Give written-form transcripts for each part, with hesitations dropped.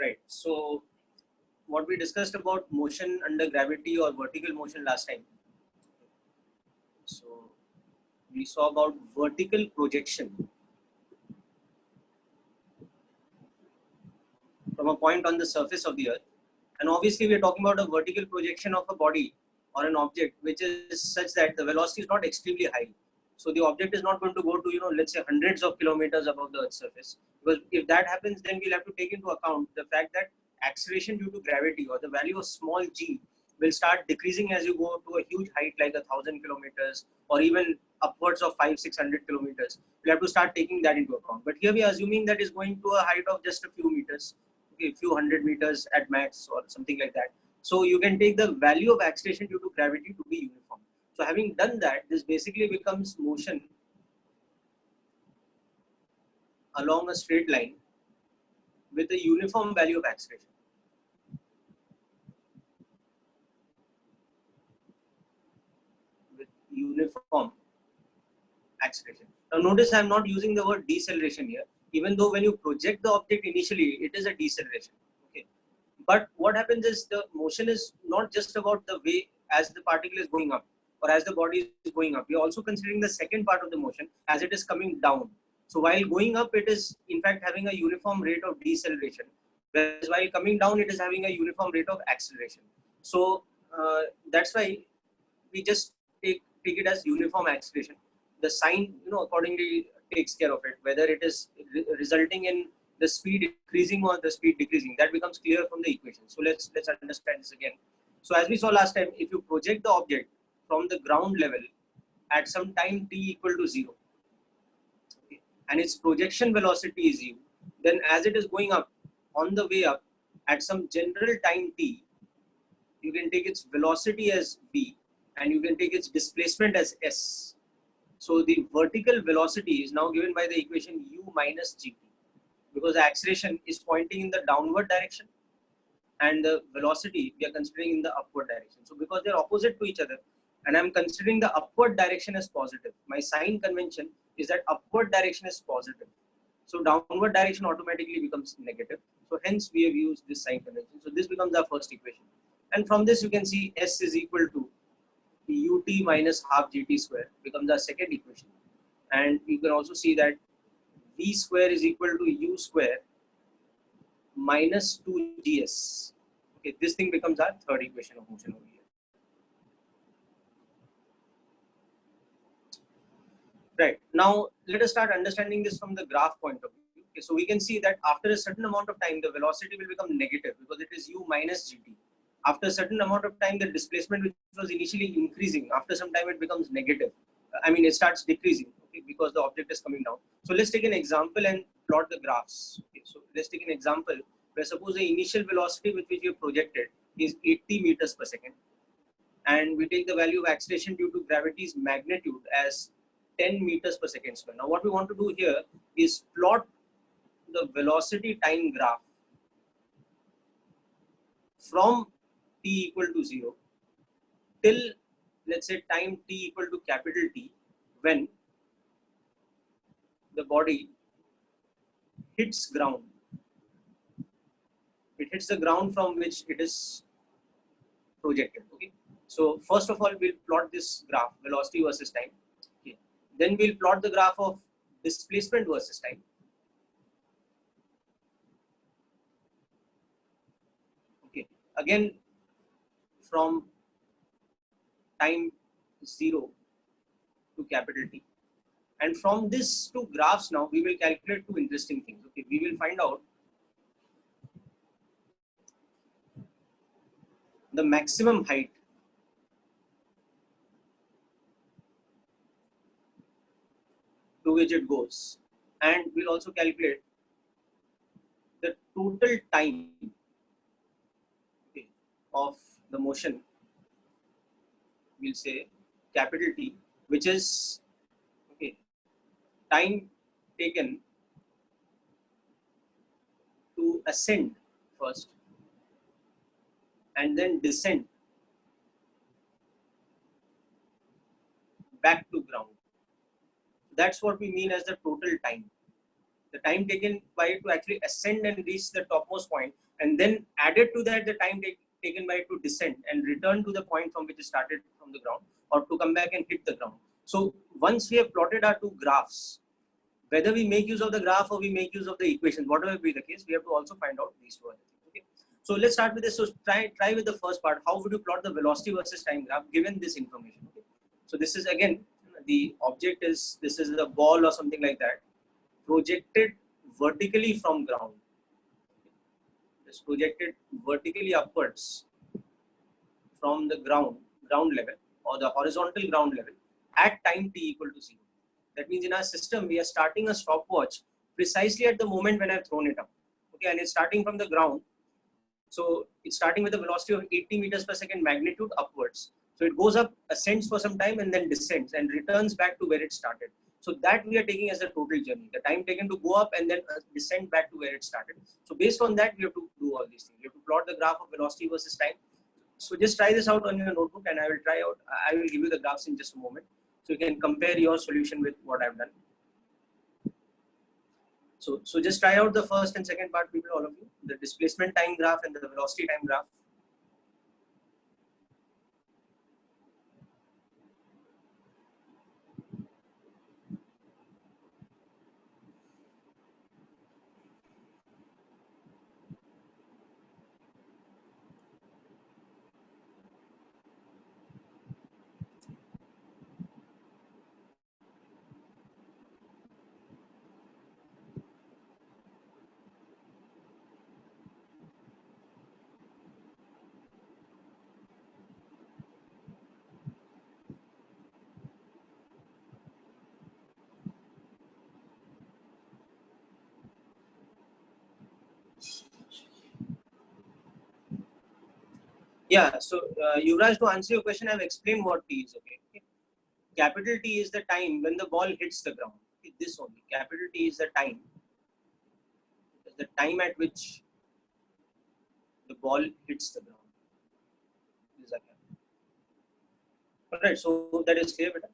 Right. So what we discussed about motion under gravity or vertical motion last time. So we saw about vertical projection from a point on the surface of the earth. And obviously we are talking about a vertical projection of a body or an object which is such that the velocity is not extremely high. So the object is not going to go to, let's say hundreds of kilometers above the earth's surface. Because if that happens, then we'll have to take into account the fact that acceleration due to gravity or the value of small g will start decreasing as you go to a huge height like 1,000 kilometers or even upwards of 500-600 kilometers. We'll have to start taking that into account. But here we are assuming that is going to a height of just a few meters, okay, few hundred meters at max or something like that. So you can take the value of acceleration due to gravity to be uniform. So having done that, this basically becomes motion along a straight line with a uniform value of acceleration. With uniform acceleration. Now notice I am not using the word deceleration here, even though when you project the object initially, it is a deceleration. Okay. But what happens is the motion is not just about the way as the particle is going up or as the body is going up. We are also considering the second part of the motion as it is coming down. So while going up, it is in fact having a uniform rate of deceleration, whereas while coming down, it is having a uniform rate of acceleration. So that's why we just take it as uniform acceleration. The sign, accordingly takes care of it, whether it is resulting in the speed increasing or the speed decreasing. That becomes clear from the equation. So let's understand this again. So as we saw last time, if you project the object from the ground level at some time t equal to 0, okay, and its projection velocity is u, then as it is going up, on the way up at some general time t, you can take its velocity as v and you can take its displacement as s. So the vertical velocity is now given by the equation u minus gt, because the acceleration is pointing in the downward direction and the velocity we are considering in the upward direction. So because they are opposite to each other and I am considering the upward direction as positive, my sign convention is that upward direction is positive. So downward direction automatically becomes negative. So hence we have used this sign convention. So this becomes our first equation. And from this you can see s is equal to ut minus half gt square becomes our second equation. And you can also see that v square is equal to u square minus 2gs. Okay, this thing becomes our third equation of motion over here. Right, now let us start understanding this from the graph point of view. Okay, so we can see that after a certain amount of time, the velocity will become negative because it is u minus gt. After a certain amount of time, the displacement which was initially increasing, after some time it becomes negative. I mean, it starts decreasing, okay, because the object is coming down. So let's take an example and plot the graphs. Okay, so let's take an example where suppose the initial velocity with which you projected is 80 meters per second. And we take the value of acceleration due to gravity's magnitude as 10 meters per second square. Now what we want to do here is plot the velocity time graph from t equal to 0 till, let's say, time t equal to capital T, when the body hits ground. It hits the ground from which it is projected. Okay. So first of all, we'll plot this graph, velocity versus time. Okay. Then we'll plot the graph of displacement versus time. Okay. Again, from time 0 to capital T. And from this two graphs now, we will calculate two interesting things. Okay. We will find out the maximum height to which it goes, and we'll also calculate the total time, okay, of the motion, we'll say capital T, which is, okay, time taken to ascend first and then descend back to ground. That's what we mean as the total time. the time taken by it to actually ascend and reach the topmost point, and then added to that the time taken by it to descend and return to the point from which it started from the ground, or to come back and hit the ground. So once we have plotted our two graphs, whether we make use of the graph or we make use of the equations, whatever be the case, we have to also find out these two other things. Okay. So let's start with this. So try with the first part. How would you plot the velocity versus time graph given this information? Okay. So this is again, the object is, this is the ball or something like that, projected vertically from ground. It's projected vertically upwards from the ground level, or the horizontal ground level, at time t equal to 0. That means in our system, we are starting a stopwatch precisely at the moment when I've thrown it up. Okay, and it's starting from the ground. So it's starting with a velocity of 80 meters per second magnitude upwards. So it goes up, ascends for some time, and then descends and returns back to where it started. So that we are taking as the total journey, the time taken to go up and then descend back to where it started. So based on that, we have to do all these things. You have to plot the graph of velocity versus time. So just try this out on your notebook, and I will give you the graphs in just a moment, so you can compare your solution with what I've done. So just try out the first and second part, people, all of you, the displacement time graph and the velocity time graph. Yeah, so Yuvraj, to answer your question, I've explained what T is. Okay. Capital T is the time when the ball hits the ground. Okay, this only. Capital T is the time. It's the time at which the ball hits the ground. This is a capital. All right, so that is clear, beta.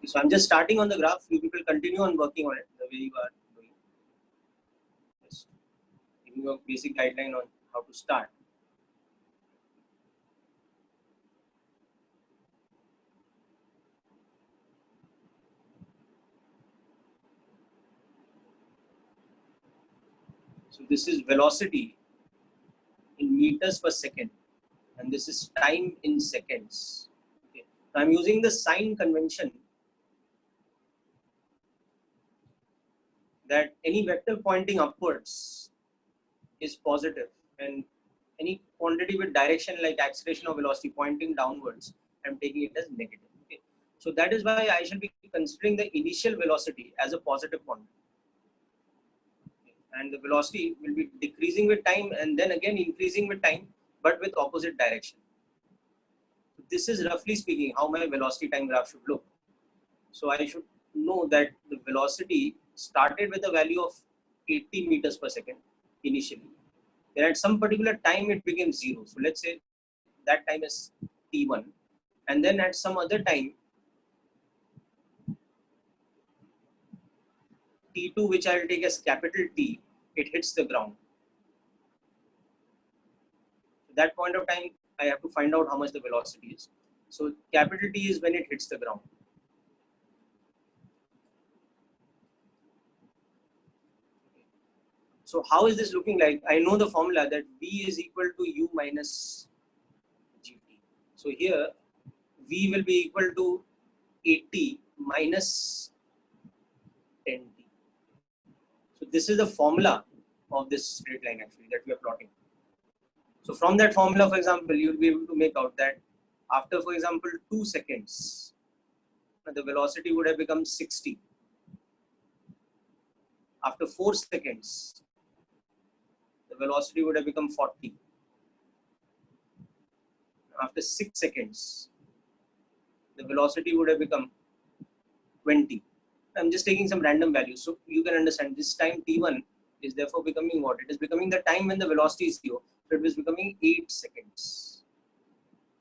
So I'm just starting on the graph. You people continue on working on it the way you are doing. Just giving you a basic guideline on how to start. So this is velocity in meters per second, and this is time in seconds. Okay. So I'm using the sign convention that any vector pointing upwards is positive, and any quantity with direction like acceleration or velocity pointing downwards, I'm taking it as negative. Okay. So that is why I shall be considering the initial velocity as a positive quantity. And the velocity will be decreasing with time and then again increasing with time, but with opposite direction. So this is roughly speaking how my velocity time graph should look. So I should know that the velocity started with a value of 80 meters per second initially. Then at some particular time it became 0. So let's say that time is t1, and then at some other time t2, which I will take as capital T, it hits the ground. So that point of time I have to find out how much the velocity is. So capital T is when it hits the ground. So how is this looking like? I know the formula that V is equal to U minus GT. So here V will be equal to 80 minus 10t. So this is the formula of this straight line actually that we are plotting. So from that formula, for example, you'll be able to make out that after, for example, 2 seconds, the velocity would have become 60. After 4 seconds, the velocity would have become 40. After 6 seconds, the velocity would have become 20. I'm just taking some random values so you can understand this time t1 is therefore becoming what? It is becoming the time when the velocity is 0. So it is becoming 8 seconds.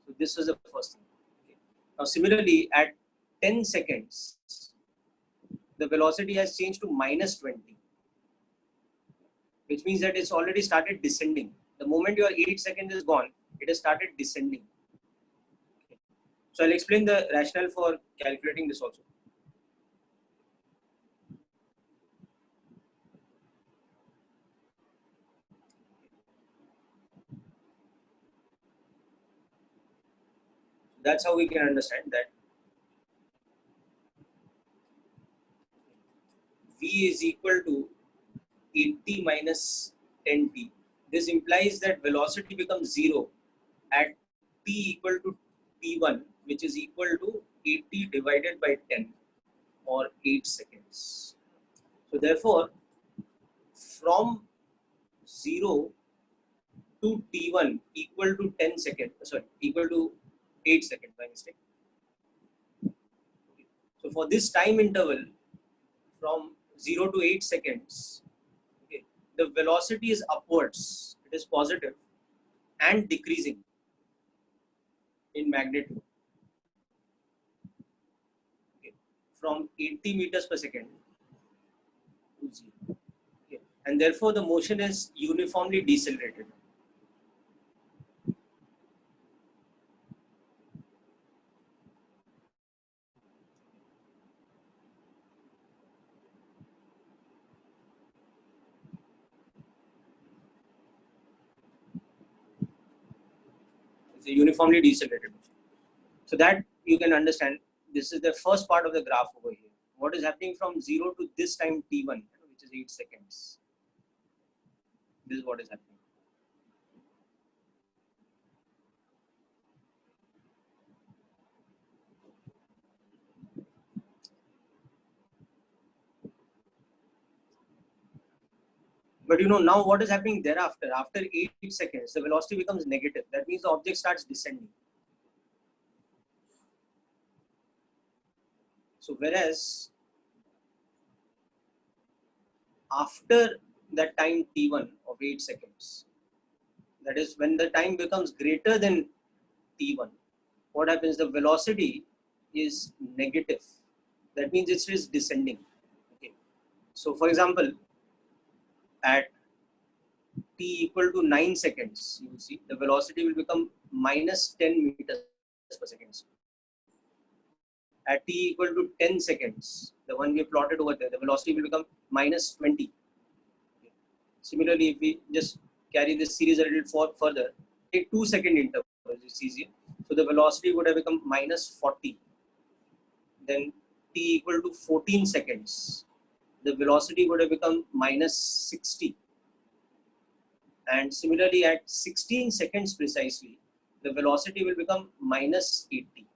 So this was the first thing. Okay. Now similarly at 10 seconds, the velocity has changed to minus 20, which means that it's already started descending. The moment your 8 seconds is gone, it has started descending. Okay. So I'll explain the rationale for calculating this also. That's how we can understand that V is equal to 80 minus 10t. This implies that velocity becomes 0 at t equal to t1, which is equal to 80 divided by 10 or 8 seconds. So therefore, from 0 to t1 equal to 10 seconds, equal to 8 seconds by mistake. So for this time interval from 0 to 8 seconds, okay, the velocity is upwards, it is positive and decreasing in magnitude, okay, from 80 meters per second to 0. Okay. And therefore the motion is uniformly decelerated. It's a uniformly decelerated motion. So that you can understand, this is the first part of the graph over here. What is happening from 0 to this time t1, which is 8 seconds. This is what is happening. But you know, now what is happening thereafter? After 8 seconds, the velocity becomes negative. That means the object starts descending. So whereas after that time t1 of 8 seconds, that is when the time becomes greater than t1, what happens? The velocity is negative. That means it is descending. Okay. So for example, at t equal to 9 seconds, you will see the velocity will become minus 10 meters per second. At t equal to 10 seconds, the one we plotted over there, the velocity will become minus 20. Okay. Similarly, if we just carry this series a little further, take 2 second intervals, it's easier. So the velocity would have become minus 40. Then t equal to 14 seconds, the velocity would have become minus 60. And similarly, at 16 seconds precisely, the velocity will become minus 80.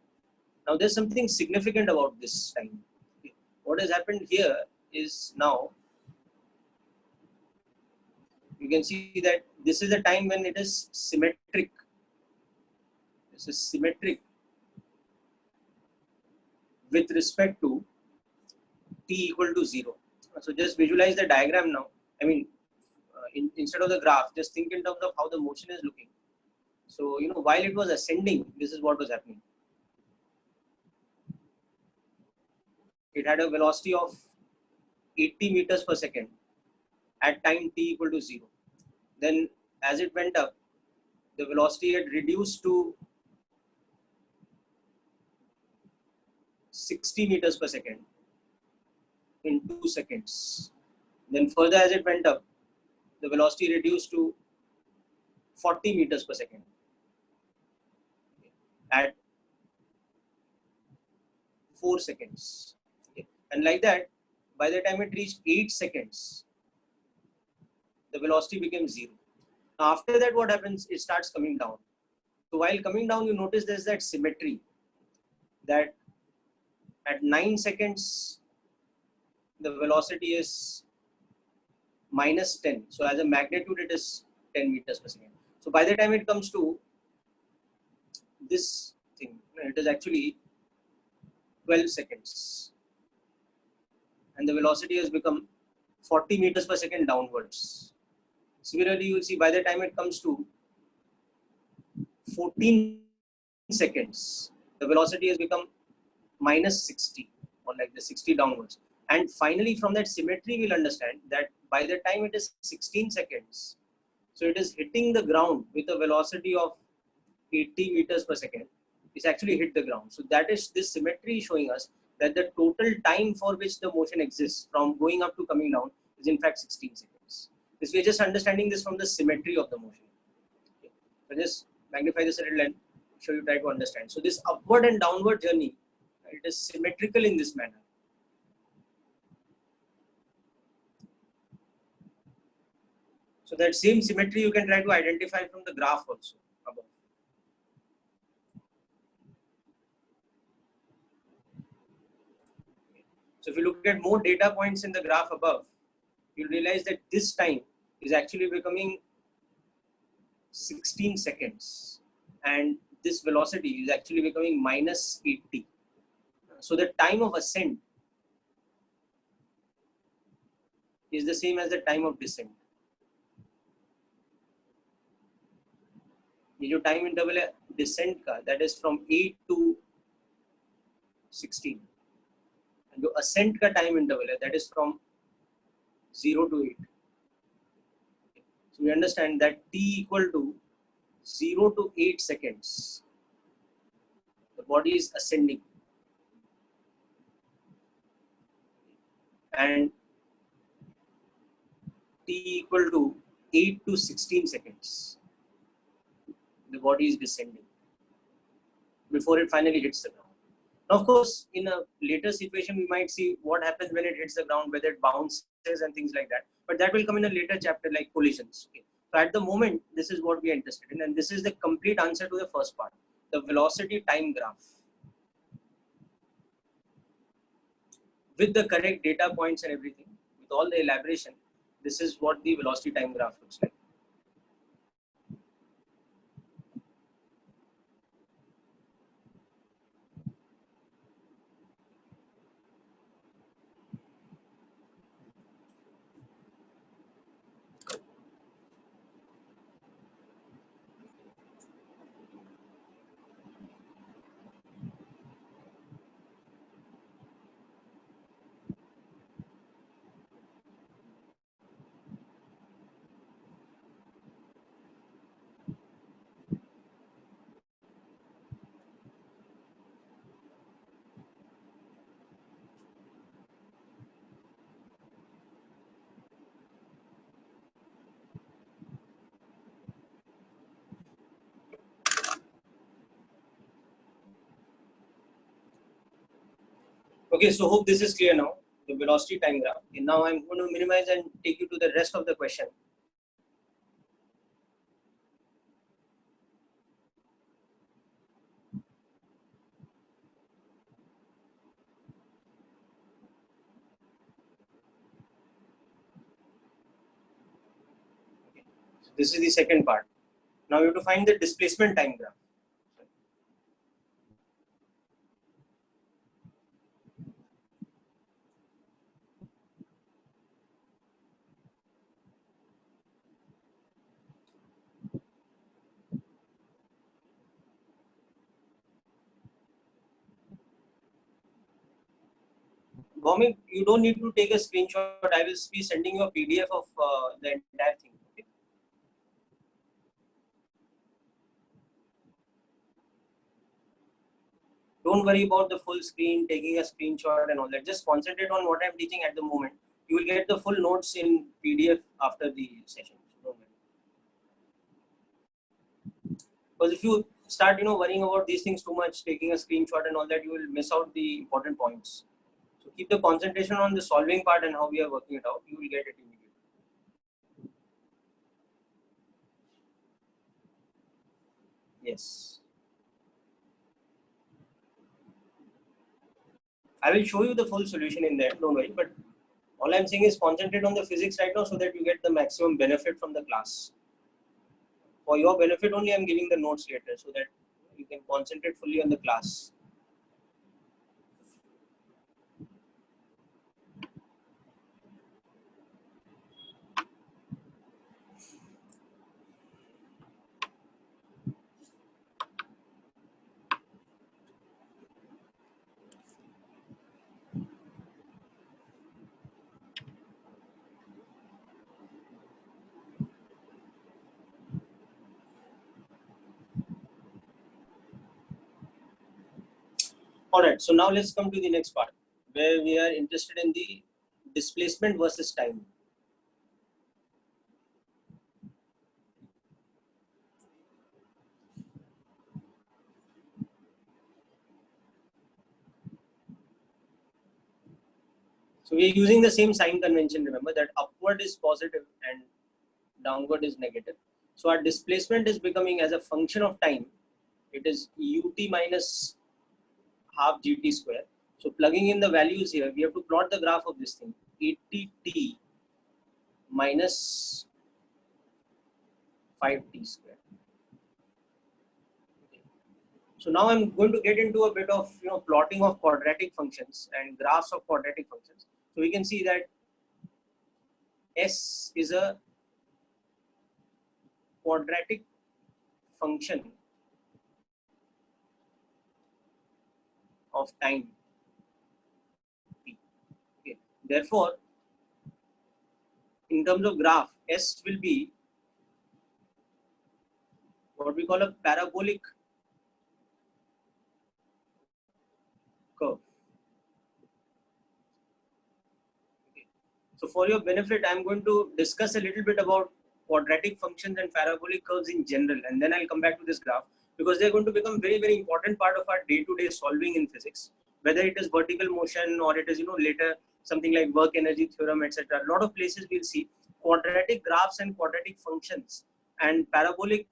Now, there's something significant about this time. Okay. What has happened here is now you can see that this is the time when it is symmetric. This is symmetric with respect to t equal to 0. So just visualize the diagram now. I mean, instead of the graph, just think in terms of how the motion is looking. So, you know, while it was ascending, this is what was happening. It had a velocity of 80 meters per second at time t equal to 0. Then as it went up, the velocity had reduced to 60 meters per second in 2 seconds. Then further as it went up, the velocity reduced to 40 meters per second at 4 seconds. Okay. And like that, by the time it reached 8 seconds, the velocity became 0. After that, what happens? It starts coming down. So while coming down, you notice there's that symmetry that at 9 seconds, the velocity is minus 10. So as a magnitude, it is 10 meters per second. So by the time it comes to this thing, it is actually 12 seconds. And the velocity has become 40 meters per second downwards. Similarly, you will see by the time it comes to 14 seconds, the velocity has become minus 60 or like the 60 downwards. And finally, from that symmetry, we'll understand that by the time it is 16 seconds, so it is hitting the ground with a velocity of 80 meters per second. It's actually hit the ground. So that is this symmetry showing us that the total time for which the motion exists from going up to coming down is in fact 16 seconds. This we're just understanding this from the symmetry of the motion. Okay. So just magnify this a little and show you, try to understand. So this upward and downward journey, it is symmetrical in this manner. So that same symmetry you can try to identify from the graph also above. So if you look at more data points in the graph above, you'll realize that this time is actually becoming 16 seconds and this velocity is actually becoming minus 80. So the time of ascent is the same as the time of descent. ये जो time interval है descent का, that is from 8 to 16. And जो ascent का time interval है, that is from 0 to 8. So we understand that t equal to 0 to 8 seconds, the body is ascending. And t equal to 8 to 16 seconds, the body is descending before it finally hits the ground. Now, of course, in a later situation, we might see what happens when it hits the ground, whether it bounces and things like that. But that will come in a later chapter, like collisions. Okay. So at the moment, this is what we are interested in, and this is the complete answer to the first part, the velocity time graph. With the correct data points and everything, with all the elaboration, this is what the velocity time graph looks like. Okay, so hope this is clear now, the velocity time graph. Okay, now I'm going to minimize and take you to the rest of the question. Okay, so this is the second part. Now you have to find the displacement time graph. Bhaumik, you don't need to take a screenshot. I will be sending you a PDF of the entire thing. Okay? Don't worry about the full screen, taking a screenshot and all that. Just concentrate on what I'm teaching at the moment. You will get the full notes in PDF after the session. So don't worry. Because if you start, worrying about these things too much, taking a screenshot and all that, you will miss out the important points. So keep the concentration on the solving part and how we are working it out. You will get it immediately. Yes. I will show you the full solution in there, don't worry, but all I'm saying is concentrate on the physics right now so that you get the maximum benefit from the class. For your benefit only, I'm giving the notes later so that you can concentrate fully on the class. Alright, so now let's come to the next part where we are interested in the displacement versus time. So we are using the same sign convention, remember that upward is positive and downward is negative. So our displacement is becoming as a function of time, it is ut minus half gt square. So plugging in the values here, we have to plot the graph of this thing, ett minus 5t square. Okay. So now I'm going to get into a bit of plotting of quadratic functions and graphs of quadratic functions. So we can see that S is a quadratic function of time t. Okay. Therefore, in terms of graph, S will be what we call a parabolic curve. Okay. So for your benefit, I'm going to discuss a little bit about quadratic functions and parabolic curves in general, and then I'll come back to this graph because they're going to become very, very important part of our day-to-day solving in physics, whether it is vertical motion or it is later something like work energy theorem, etc. A lot of places we'll see quadratic graphs and quadratic functions and parabolic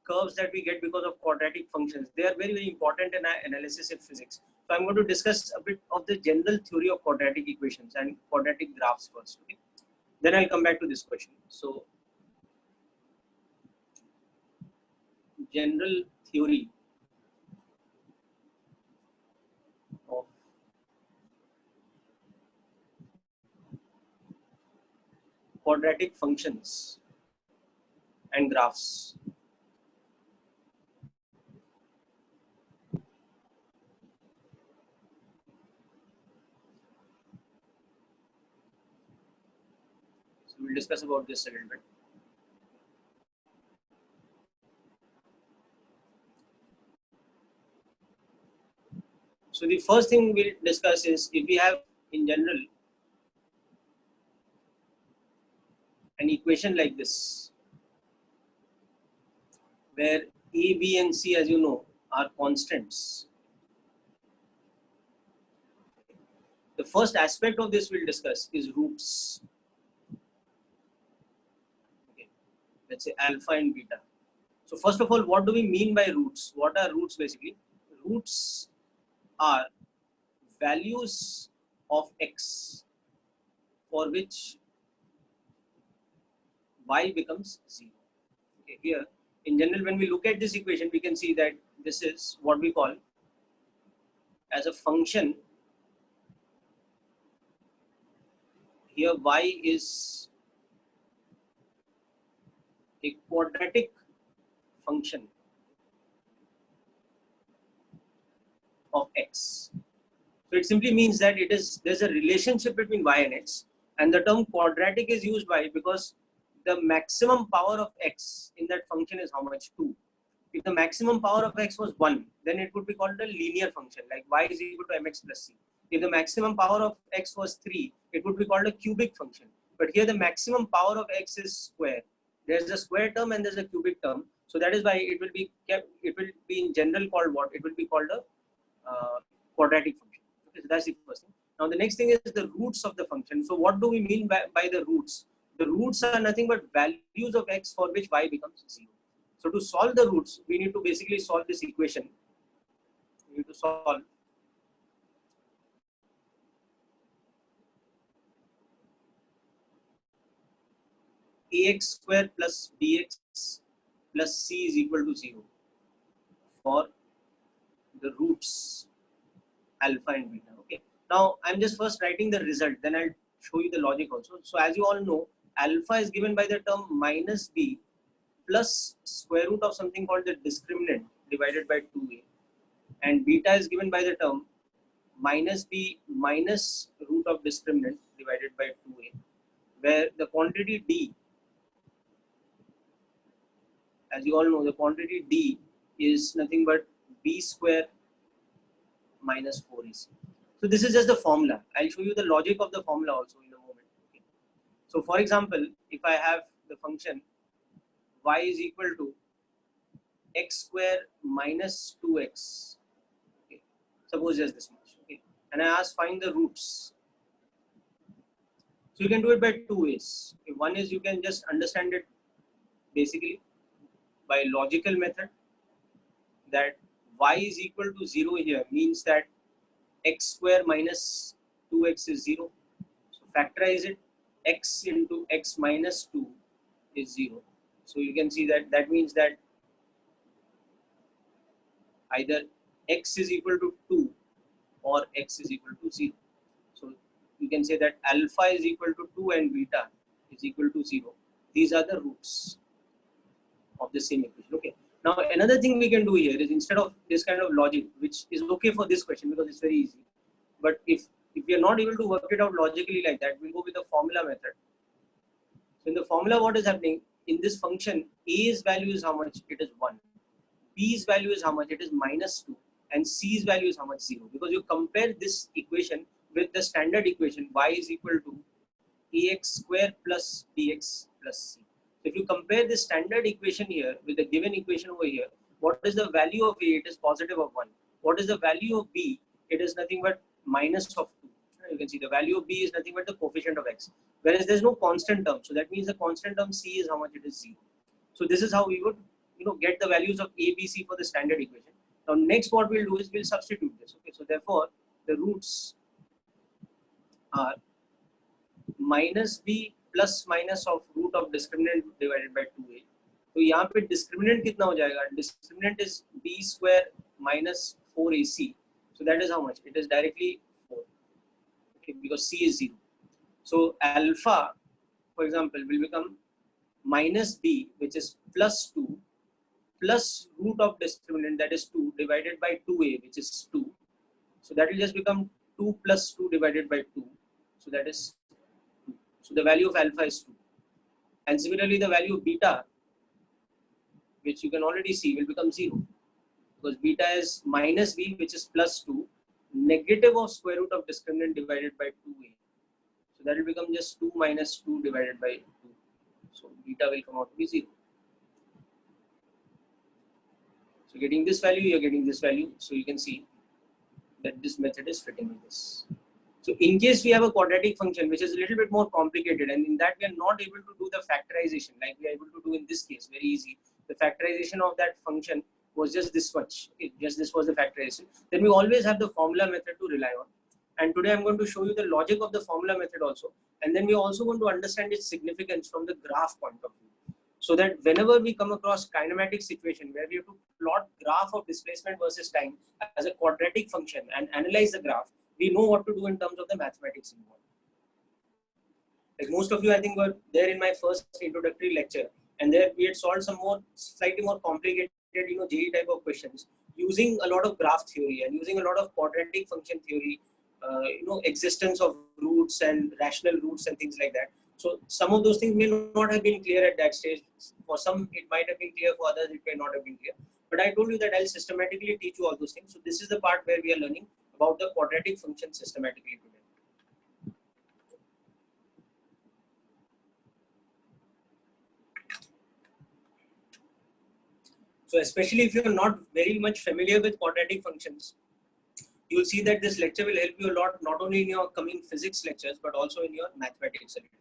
curves that we get because of quadratic functions. They are very, very important in our analysis of physics. So I'm going to discuss a bit of the general theory of quadratic equations and quadratic graphs first. Okay? Then I'll come back to this question. So general theory of quadratic functions and graphs. So we'll discuss about this a little bit. So the first thing we'll discuss is if we have in general an equation like this, where A, B and C, as you know, are constants. The first aspect of this we'll discuss is roots. Okay. Let's say alpha and beta. So first of all, what do we mean by roots? What are roots basically? Roots are values of x for which y becomes 0. Okay, here, in general, when we look at this equation, we can see that this is what we call as a function. Here, y is a quadratic function of x. So it simply means that there's a relationship between y and x, and the term quadratic is used by because the maximum power of x in that function is how much? 2. If the maximum power of x was 1, then it would be called a linear function, like y is equal to mx plus c. If the maximum power of x was 3, it would be called a cubic function. But here the maximum power of x is square. There's a square term and there's a cubic term. So that is why it will be in general called what? It will be called a quadratic function. Okay, so that's the first thing. Now the next thing is the roots of the function. So what do we mean by the roots? The roots are nothing but values of x for which y becomes 0. So to solve the roots, we need to basically solve this equation. We need to solve ax square plus bx plus c is equal to 0 for the roots alpha and beta. Okay. Now I'm just first writing the result, then I'll show you the logic also. So as you all know, alpha is given by the term minus b plus square root of something called the discriminant divided by 2a, and beta is given by the term minus b minus root of discriminant divided by 2a, where the quantity d, as you all know, the quantity d is nothing but b square minus 4ac. So this is just the formula. I'll show you the logic of the formula also in a moment. Okay. So for example, if I have the function y is equal to x square minus 2x, okay, suppose just this much, okay, and I ask find the roots. So you can do it by two ways. Okay, one is you can just understand it basically by logical method, that y is equal to 0 here means that x square minus 2x is 0. So factorize it, x into x minus 2 is 0. So you can see that that means that either x is equal to 2 or x is equal to 0. So you can say that alpha is equal to 2 and beta is equal to 0. These are the roots of the same equation. Okay. Now another thing we can do here is, instead of this kind of logic, which is okay for this question because it's very easy, but if we are not able to work it out logically like that, we'll go with the formula method. So in the formula, what is happening in this function, a's value is how much? It is 1. B's value is how much? It is minus 2. And C's value is how much? 0. Because you compare this equation with the standard equation, y is equal to ax square plus bx plus c. So if you compare the standard equation here with the given equation over here, what is the value of a? It is positive of 1. What is the value of b? It is nothing but minus of 2. You can see the value of b is nothing but the coefficient of x. Whereas there is no constant term. So that means the constant term c is how much? It is 0. So this is how we would get the values of a, b, c for the standard equation. Now next what we'll do is we'll substitute this. Okay, so therefore the roots are minus b plus minus of root of discriminant divided by 2a. तो यहाँ पे discriminant कितना हो जाएगा? Discriminant is b square minus 4ac. So that is how much? It is directly 4. Okay, because c is 0. So alpha, for example, will become minus b, which is plus 2, plus root of discriminant, that is 2, divided by 2a, which is 2. So that will just become 2 plus 2 divided by 2. So that is 2. So the value of alpha is 2. And similarly, the value of beta, which you can already see, will become 0. Because beta is minus b, which is plus 2, negative of square root of discriminant divided by 2a. So that will become just 2 minus 2 divided by 2. So beta will come out to be 0. So getting this value, you're getting this value. So you can see that this method is fitting with this. So in case we have a quadratic function which is a little bit more complicated, and in that we are not able to do the factorization like we are able to do in this case, very easy. The factorization of that function was just this much. Just this was the factorization. Then we always have the formula method to rely on. And today I'm going to show you the logic of the formula method also. And then we are also going to understand its significance from the graph point of view. So that whenever we come across kinematic situation where we have to plot graph of displacement versus time as a quadratic function and analyze the graph, we know what to do in terms of the mathematics involved. Like most of you, I think, were there in my first introductory lecture, and there we had solved some more, slightly more complicated, JEE type of questions using a lot of graph theory and using a lot of quadratic function theory, existence of roots and rational roots and things like that. So some of those things may not have been clear at that stage. For some, it might have been clear. For others, it may not have been clear. But I told you that I'll systematically teach you all those things. So this is the part where we are learning about the quadratic function systematically today. So especially if you're not very much familiar with quadratic functions, you'll see that this lecture will help you a lot, not only in your coming physics lectures, but also in your mathematics a little bit.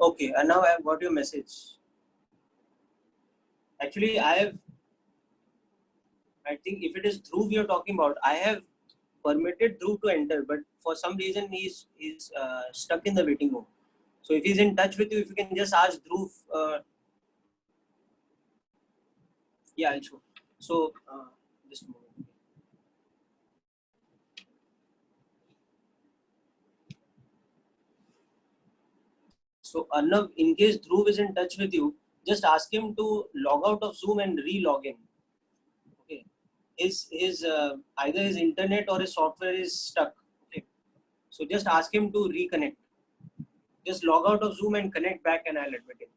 Okay, and now I have got your message. Actually, I think if it is Dhruv you're talking about, I have permitted Dhruv to enter, but for some reason he's stuck in the waiting room. So if he's in touch with you, if you can just ask Dhruv, yeah, I'll show. So just a moment. So Arnav, in case Dhruv is in touch with you, just ask him to log out of Zoom and re-log in. Okay, his either his internet or his software is stuck. Okay, so just ask him to reconnect. Just log out of Zoom and connect back, and I'll admit him.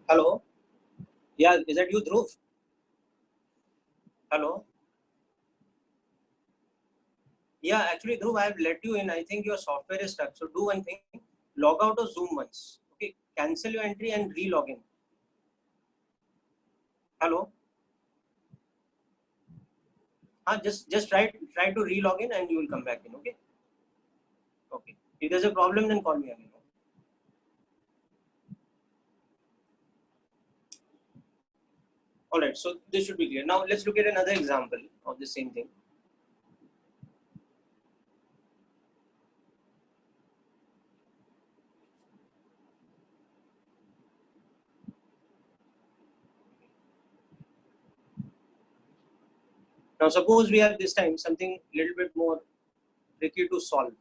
Hello. Yeah, is that you, Dhruv? Hello. Yeah, actually, Dhruv, I have let you in. I think your software is stuck. So do one thing: log out of Zoom once. Okay, cancel your entry and re-log in. Hello. Just try to re-log in and you will come back in. Okay. Okay. If there's a problem, then call me again. All right. So this should be clear. Now let's look at another example of the same thing. Now suppose we have this time something a little bit more tricky to solve.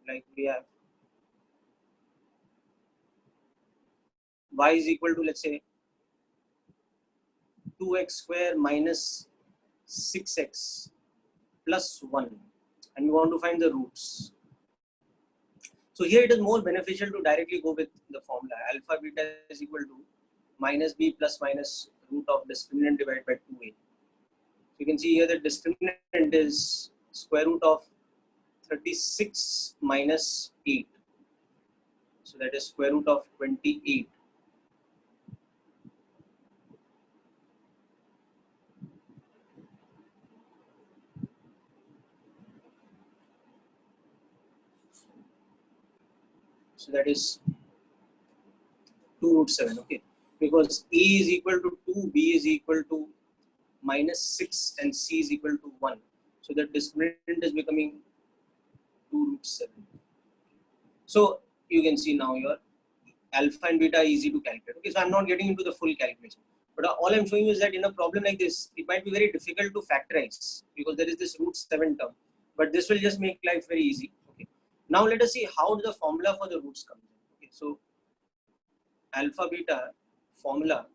Like we have y is equal to, let's say, 2x square minus 6x plus 1, and we want to find the roots. So here it is more beneficial to directly go with the formula. Alpha beta is equal to minus b plus minus root of discriminant divided by 2a. So you can see here that discriminant is square root of 36 minus 8. So that is square root of 28. So that is 2 root 7. Okay, because a is equal to 2, b is equal to minus 6, and c is equal to 1. So the discriminant is becoming 2 root 7. So you can see now your alpha and beta are easy to calculate. Okay, so I'm not getting into the full calculation, but all I'm showing you is that in a problem like this, it might be very difficult to factorize because there is this root 7 term, but this will just make life very easy. Okay, now let us see how the formula for the roots comes in. Okay, so alpha beta formula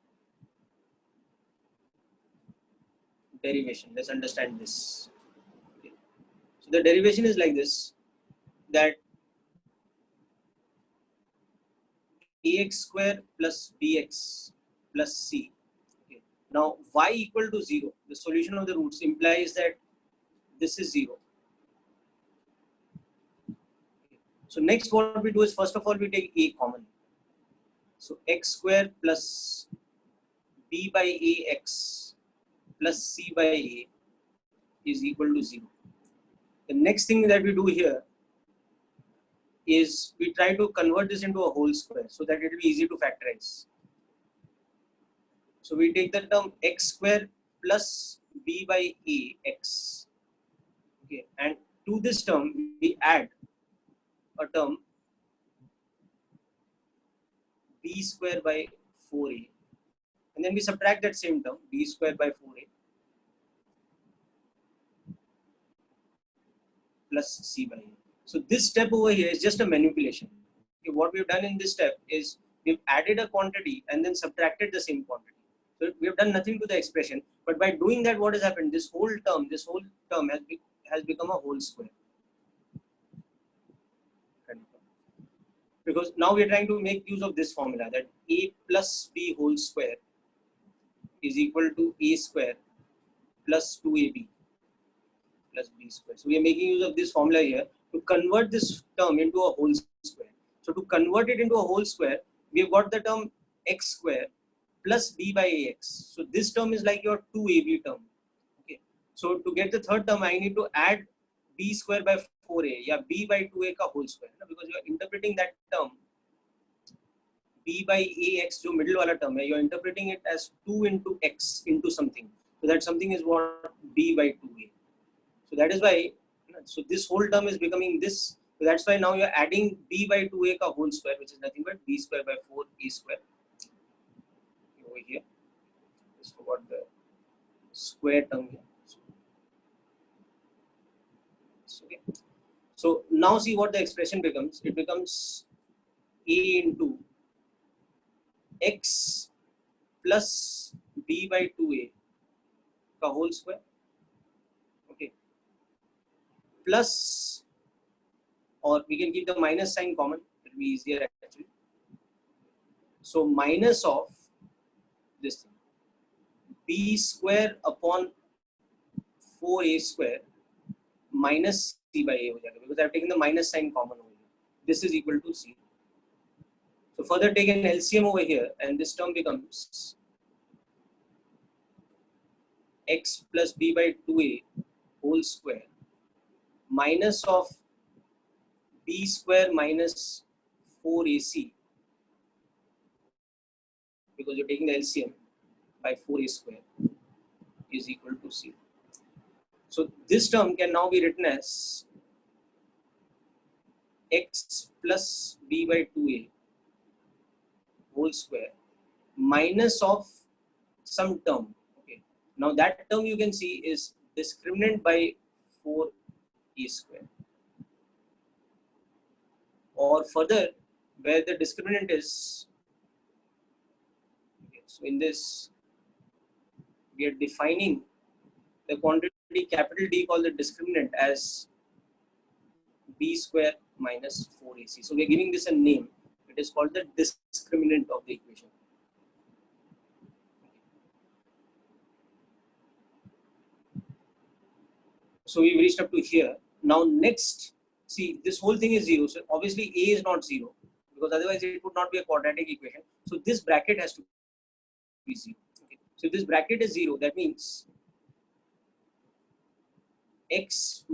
derivation. Let's understand this. Okay. So the derivation is like this, that ax square plus bx plus c. Okay. Now y equal to 0, the solution of the roots implies that this is 0. Okay. So next what we do is, first of all, we take a common. So x square plus b by ax plus c by a is equal to 0. The next thing that we do here is we try to convert this into a whole square so that it will be easy to factorize. So we take the term x square plus b by a x. Okay, and to this term we add a term b square by 4a, and then we subtract that same term b square by 4a plus c by a. So this step over here is just a manipulation. Okay, what we've done in this step is we we've added a quantity and then subtracted the same quantity. So we have done nothing to the expression, but by doing that, what has happened? This whole term has become a whole square. Because now we are trying to make use of this formula that a plus b whole square is equal to a square plus 2ab plus b square. So we are making use of this formula here to convert this term into a whole square. So to convert it into a whole square, we have got the term x square plus b by ax. So this term is like your 2ab term. Okay. So to get the third term, I need to add b square by 4a, yeah, b by 2a ka whole square, because you are interpreting that term b by ax, जो middle वाला term है, you are interpreting it as 2 into x into something. So that something is what b by 2a. So that is why, so this whole term is becoming this. So that's why now you are adding b by 2a ka whole square, which is nothing but b square by 4a square. Over here, just forgot the square term here. Okay. So now see what the expression becomes. It becomes a into x plus b by 2a ka whole square. Okay. Plus, or we can keep the minus sign common. It will be easier actually. So minus of this thing, b square upon 4a square minus c by a, because I have taken the minus sign common over here. This is equal to 0. So further take an LCM over here, and this term becomes x plus b by 2a whole square minus of b square minus 4ac, because you're taking the LCM, by 4a square is equal to 0. So this term can now be written as x plus b by 2a whole square minus of some term. Okay. Now that term you can see is discriminant by 4a square. Or further, where the discriminant is, okay, so in this we are defining the quantity capital D called the discriminant as b square minus 4ac. So we are giving this a name. It is called the discriminant of the equation. So we've reached up to here. Now next, see, this whole thing is 0. So obviously a is not 0, because otherwise it would not be a quadratic equation. So this bracket has to be 0. Okay. So if this bracket is 0, that means x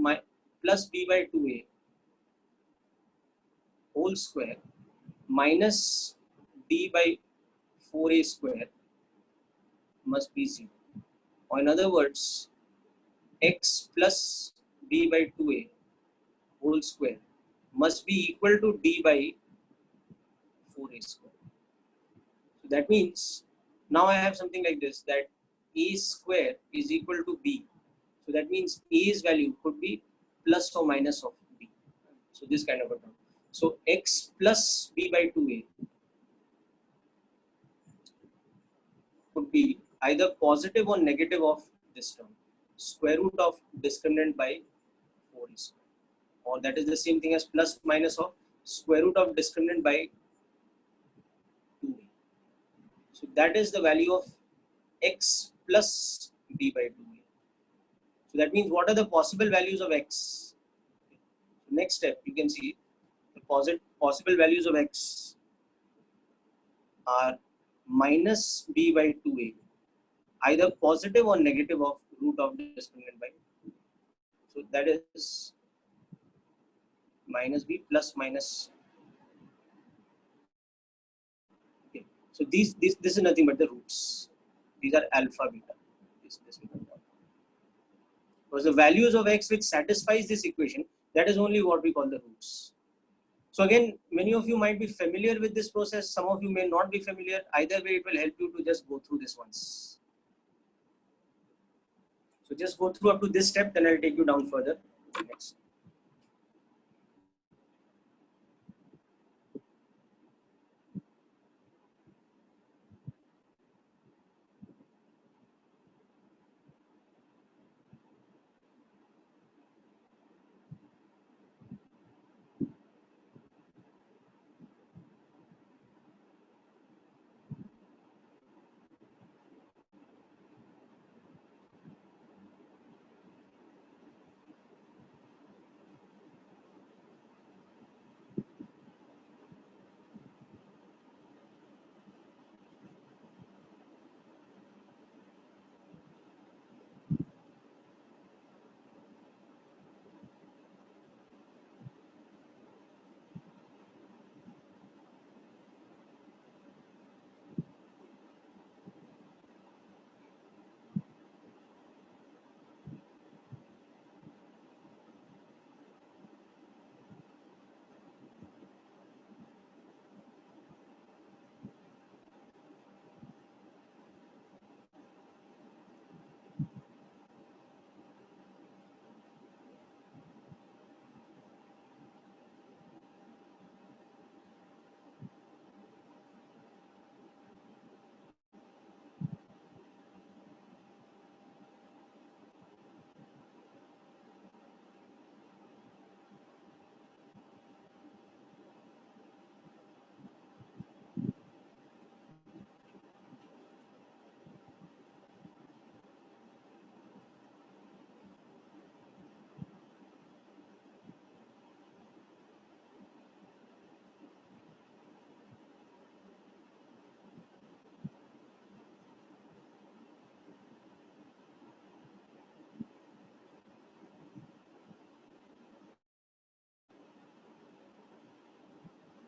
plus b by 2a whole square minus d by 4a square must be 0. Or in other words, x plus b by 2a whole square must be equal to d by 4a square. So that means now I have something like this, that a square is equal to b. So that means a's value could be plus or minus of b. So this kind of a term. So x plus b by 2a could be either positive or negative of this term, square root of discriminant by 4a square. Or that is the same thing as plus minus of square root of discriminant by 2a. So that is the value of x plus b by 2a. So that means what are the possible values of x? So next step, you can see the possible values of x are minus b by 2a, either positive or negative of root of discriminant by 2. So that is minus b plus minus. Okay. So this is nothing but the roots. These are alpha, beta. This because the values of x which satisfies this equation, that is only what we call the roots. So again, many of you might be familiar with this process. Some of you may not be familiar. Either way, it will help you to just go through this once. So just go through up to this step, then I'll take you down further. Next.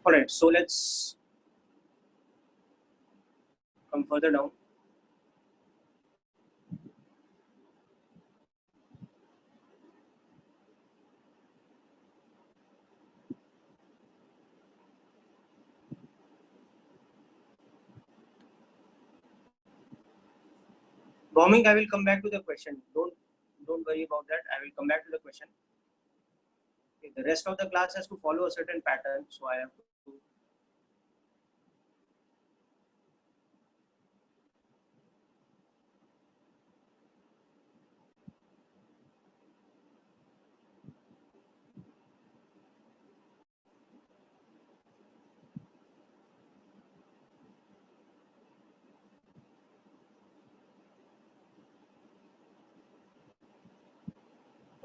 All right, so let's come further down. Bombing, I will come back to the question. Don't worry about that. I will come back to the question. Okay, the rest of the class has to follow a certain pattern, so I have to.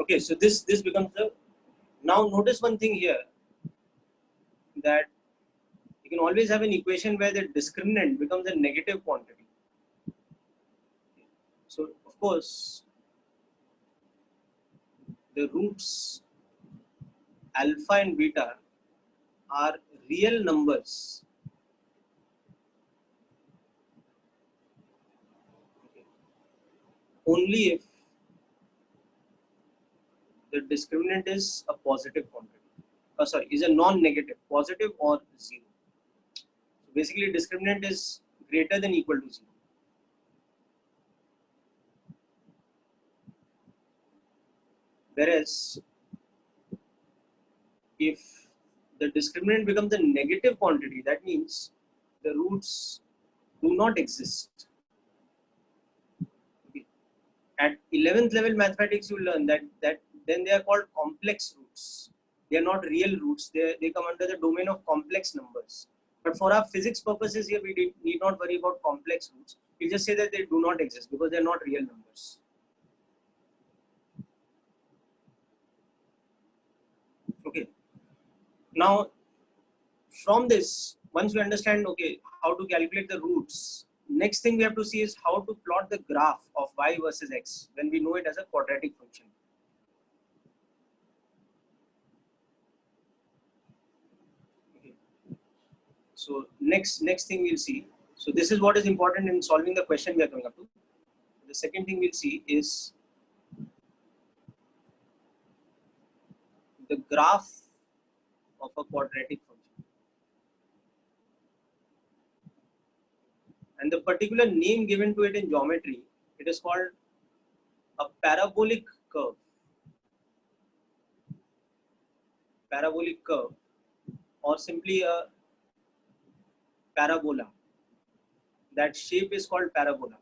Okay, so this becomes the. Now notice one thing here, that you can always have an equation where the discriminant becomes a negative quantity. So of course, the roots alpha and beta are real numbers. Okay. Only if the discriminant is a positive quantity. Sorry, is a non-negative, positive or 0. So basically, discriminant is greater than equal to 0. Whereas, if the discriminant becomes a negative quantity, that means the roots do not exist. Okay. At 11th level mathematics, you learn that then they are called complex roots. They are not real roots. They come under the domain of complex numbers. But for our physics purposes here, we need not worry about complex roots. We just say that they do not exist because they are not real numbers. Okay. Now, from this, once we understand, okay, how to calculate the roots, next thing we have to see is how to plot the graph of y versus x when we know it as a quadratic function. Okay. So next thing we'll see. So this is what is important in solving the question we are coming up to. The second thing we'll see is the graph of a quadratic function. And the particular name given to it in geometry, it is called a parabolic curve. Parabolic curve, or simply a parabola. That shape is called parabola.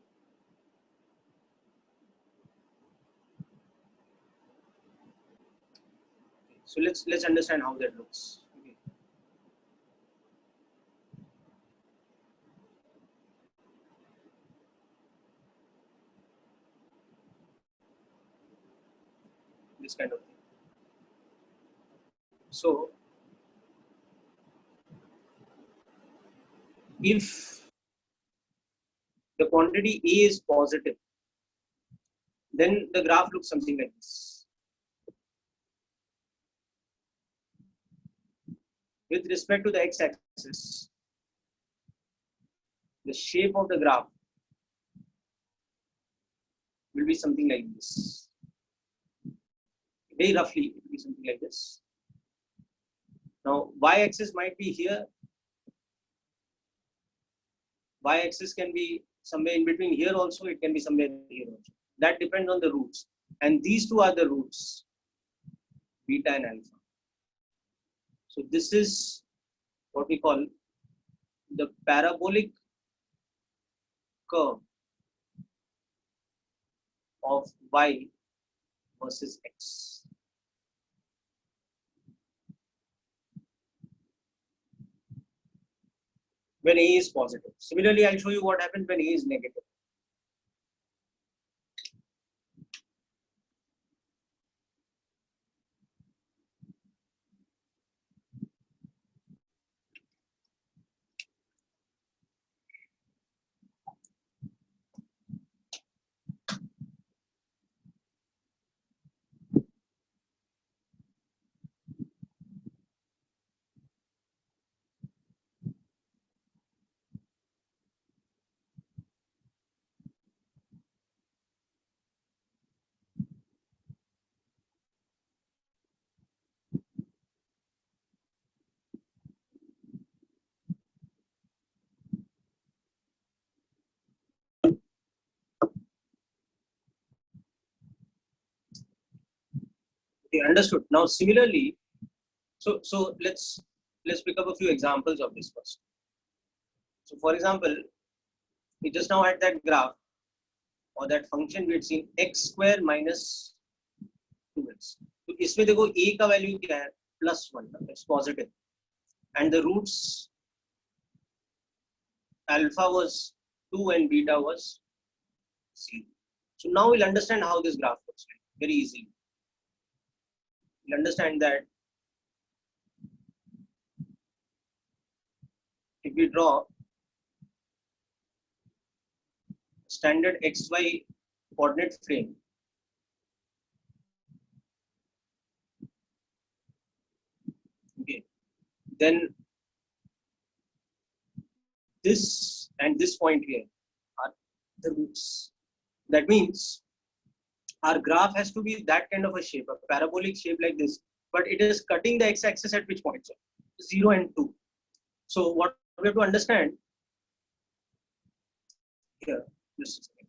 So let's understand how that looks. Okay. This kind of thing. So if the quantity A is positive, then the graph looks something like this. With respect to the x-axis, the shape of the graph will be something like this. Very roughly, it will be something like this. Now, y-axis might be here. Y-axis can be somewhere in between here also. It can be somewhere here also. That depends on the roots. And these two are the roots, beta and alpha. So this is what we call the parabolic curve of y versus x. When A is positive. Similarly, I'll show you what happens when A is negative. understood. Now similarly, so let's pick up a few examples of this first. So for example, we just now had that graph or that function we had seen x square minus 2x. तो इसमें देखो a का value क्या है +1, it's positive, and the roots alpha was 2 and beta was 0. So now we'll understand how this graph looks like very easily. We'll understand that if we draw standard xy coordinate frame, okay, then this and this point here are the roots. That means our graph has to be that kind of a shape, a parabolic shape like this, but it is cutting the x-axis at which point? So 0 and 2. So what we have to understand here, just a second.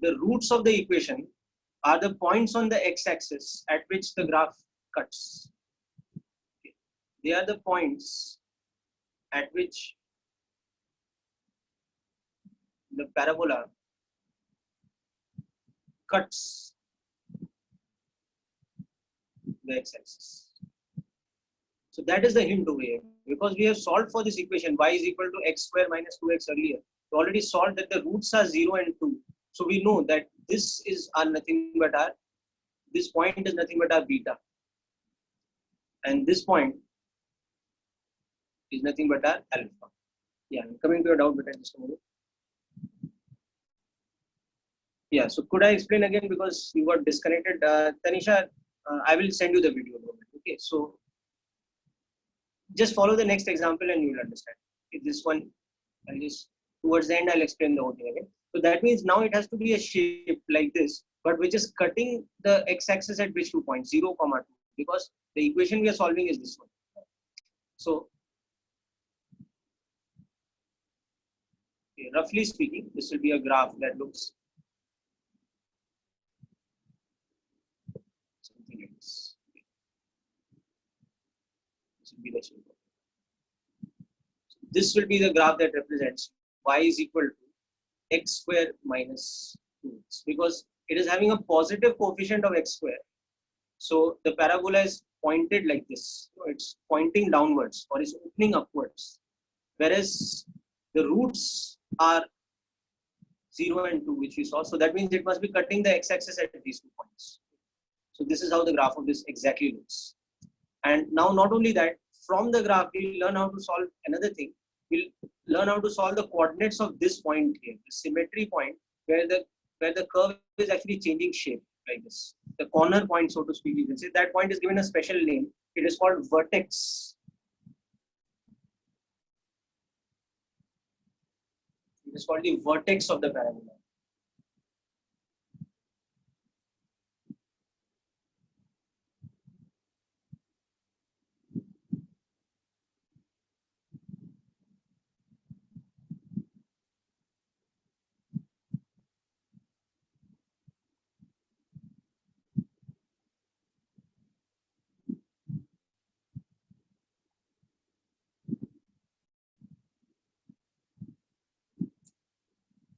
The roots of the equation are the points on the x-axis at which the graph cuts. Okay. They are the points at which the parabola cuts the x-axis. So that is the hint over here. Because we have solved for this equation y is equal to x square minus 2x earlier. We already solved that the roots are 0 and 2. So we know that this is nothing but our, this point is nothing but our beta. And this point is nothing but our alpha. Yeah, I'm coming to a doubt, but just a moment. Yeah, so could I explain again because you got disconnected? Tanisha, I will send you the video. Okay, so just follow the next example and you will understand. If this one, I'll just towards the end, I'll explain the whole thing again. So that means now it has to be a shape like this, but which is cutting the x-axis at which 2 points, 0, 2, because the equation we are solving is this one. So okay, roughly speaking, this will be a graph that looks something like this. This will be the shape. This will be the graph that represents y is equal to x square minus 2x, because it is having a positive coefficient of x square. So the parabola is pointed like this. It's pointing downwards or is opening upwards, whereas the roots are 0 and 2, which we saw. So that means it must be cutting the x-axis at these 2 points. So this is how the graph of this exactly looks. And now not only that, from the graph we'll learn how to solve another thing. We'll learn how to solve the coordinates of this point here, the symmetry point, where the curve is actually changing shape like this. The corner point, so to speak, you can say that point is given a special name. It is called vertex. It is called the vertex of the parabola.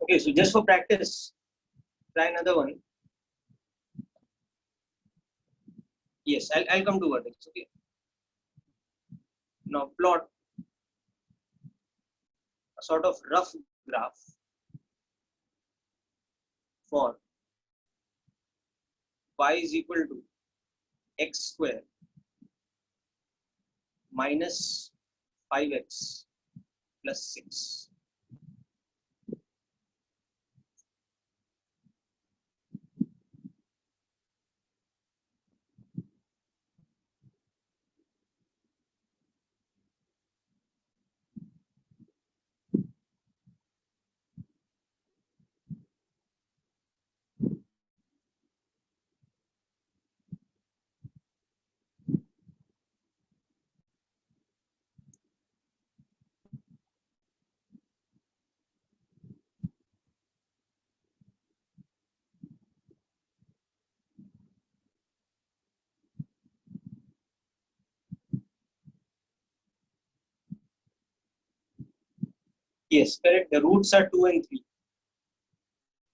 Okay, so just for practice, try another one. Yes, I'll come to vertex. Okay. Now plot a sort of rough graph for y is equal to x square minus 5x plus 6. Yes, correct. The roots are 2 and 3.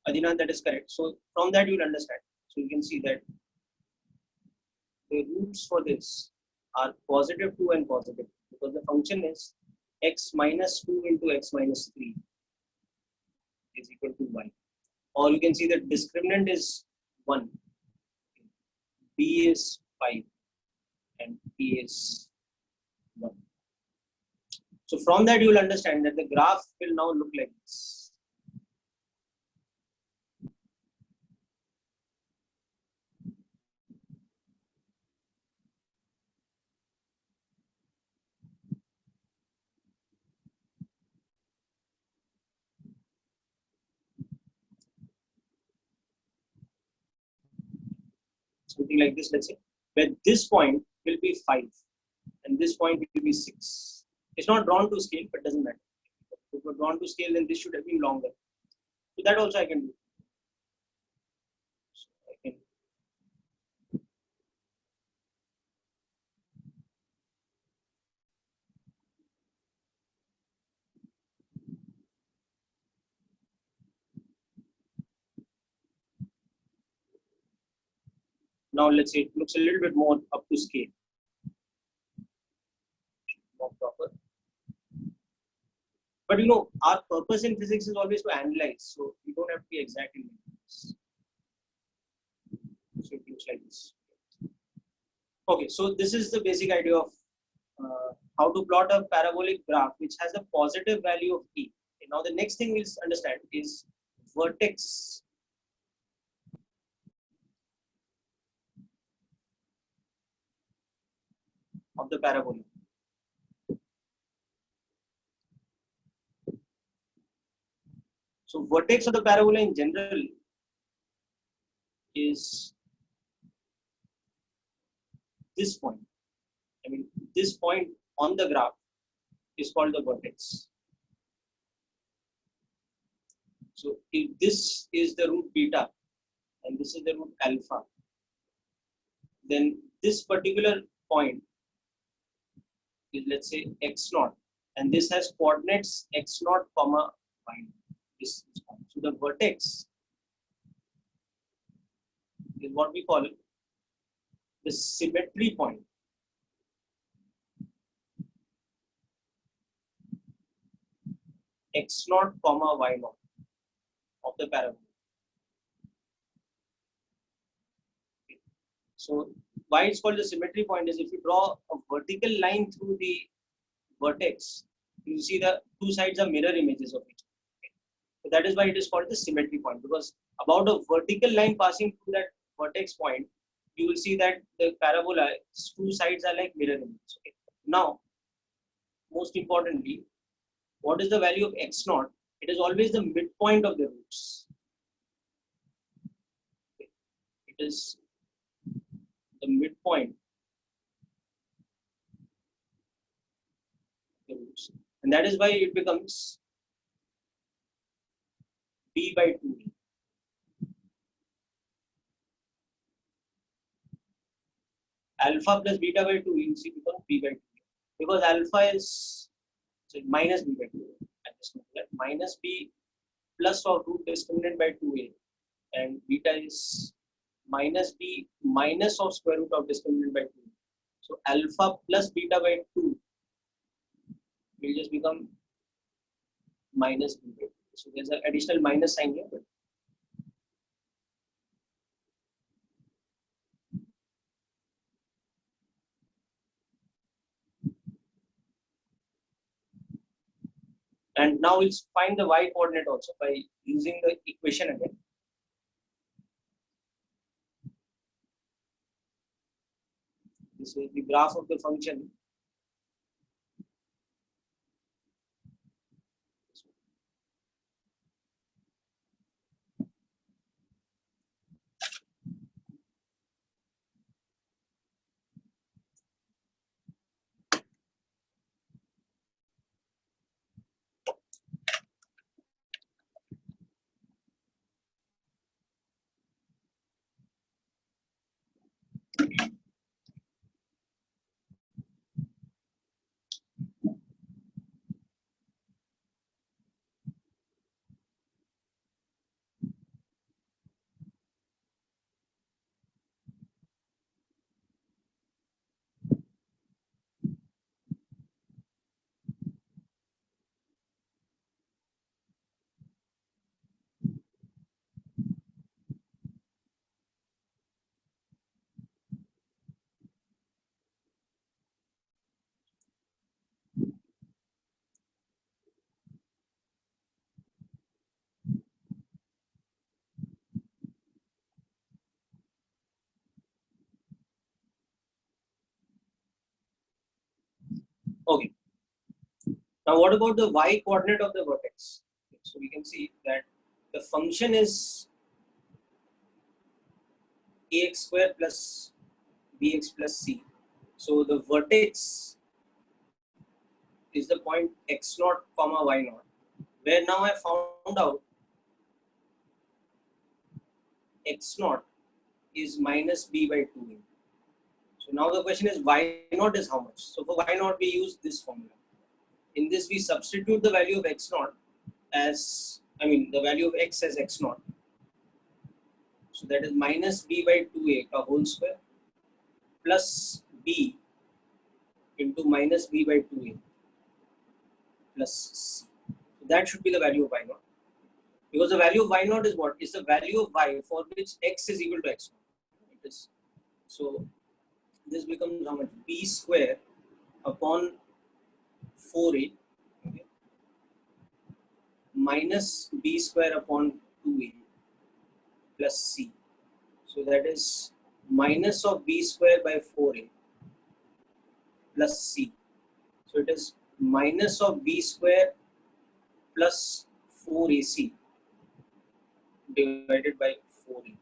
Adinath, that is correct. So from that you will understand. So you can see that the roots for this are positive 2 and positive, because the function is x minus 2 into x minus 3 is equal to y. Or you can see that discriminant is 1, b is 5, and p is 1. So from that you will understand that the graph will now look like this. Something like this, let's say, where this point will be 5 and this point will be 6. It's not drawn to scale, but doesn't matter. If it were drawn to scale, then this should have been longer. So that also I can do. So I can now, let's say it looks a little bit more up to scale, more proper. But you know, our purpose in physics is always to analyze, so we don't have to be exact in this. So it looks like this. Okay, so this is the basic idea of how to plot a parabolic graph which has a positive value of e. Okay, now the next thing we'll understand is vertex of the parabola. So vertex of the parabola in general is this point. I mean, this point on the graph is called the vertex. So if this is the root beta and this is the root alpha, then this particular point is, let's say, x naught, and this has coordinates x naught comma y naught. This is point. So the vertex is what we call the symmetry point. X naught comma y naught of the parabola. Okay. So why it's called the symmetry point is if you draw a vertical line through the vertex, you see the two sides are mirror images of each other. Okay. So that is why it is called the symmetry point, because about a vertical line passing through that vertex point, you will see that the parabola, two sides are like mirror images. Okay. Now, most importantly, what is the value of x naught? It is always the midpoint of the roots. Okay. It is the midpoint of the roots, and that is why it becomes b by 2. Alpha plus beta by 2, you see, becomes b by 2, because alpha is, so minus b by 2. Minus b plus of root discriminant by 2a, and beta is minus b minus of square root of discriminant by 2. So alpha plus beta by 2 will just become minus b by 2. So there's an additional minus sign here. But and now we'll find the y coordinate also by using the equation again. This is the graph of the function. Now, what about the y coordinate of the vertex? So we can see that the function is ax square plus bx plus c. So the vertex is the point x naught comma y naught, where now I found out x naught is minus b by 2a. So now the question is y naught is how much? So for y naught we use this formula. In this we substitute the value of x naught as, the value of x as x naught. So that is minus b by 2a ka whole square plus b into minus b by 2a plus c. So that should be the value of y naught. Because the value of y naught is what? Is the value of y for which x is equal to x naught. It is. So this becomes how much? B square upon 4a, okay, minus b square upon 2a plus c. So that is minus of b square by 4a plus c. So it is minus of b square plus 4ac divided by 4a.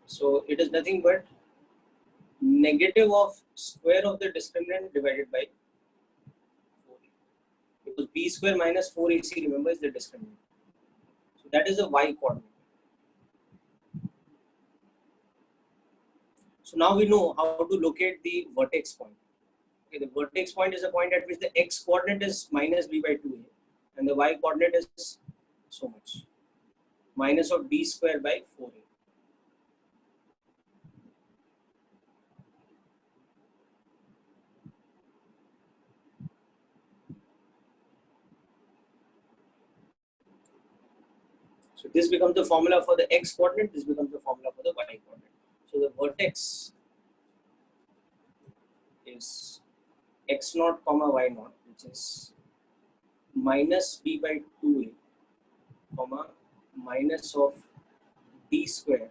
So it is nothing but negative of square of the discriminant divided by 4a. Because b square minus 4ac, remember, is the discriminant. So that is the y coordinate. So now we know how to locate the vertex point. Okay, the vertex point is a point at which the x coordinate is minus b by 2a and the y coordinate is so much, minus of b square by 4a. So this becomes the formula for the x coordinate, this becomes the formula for the y coordinate. So the vertex is x naught comma y naught, which is minus b by 2a comma minus of d square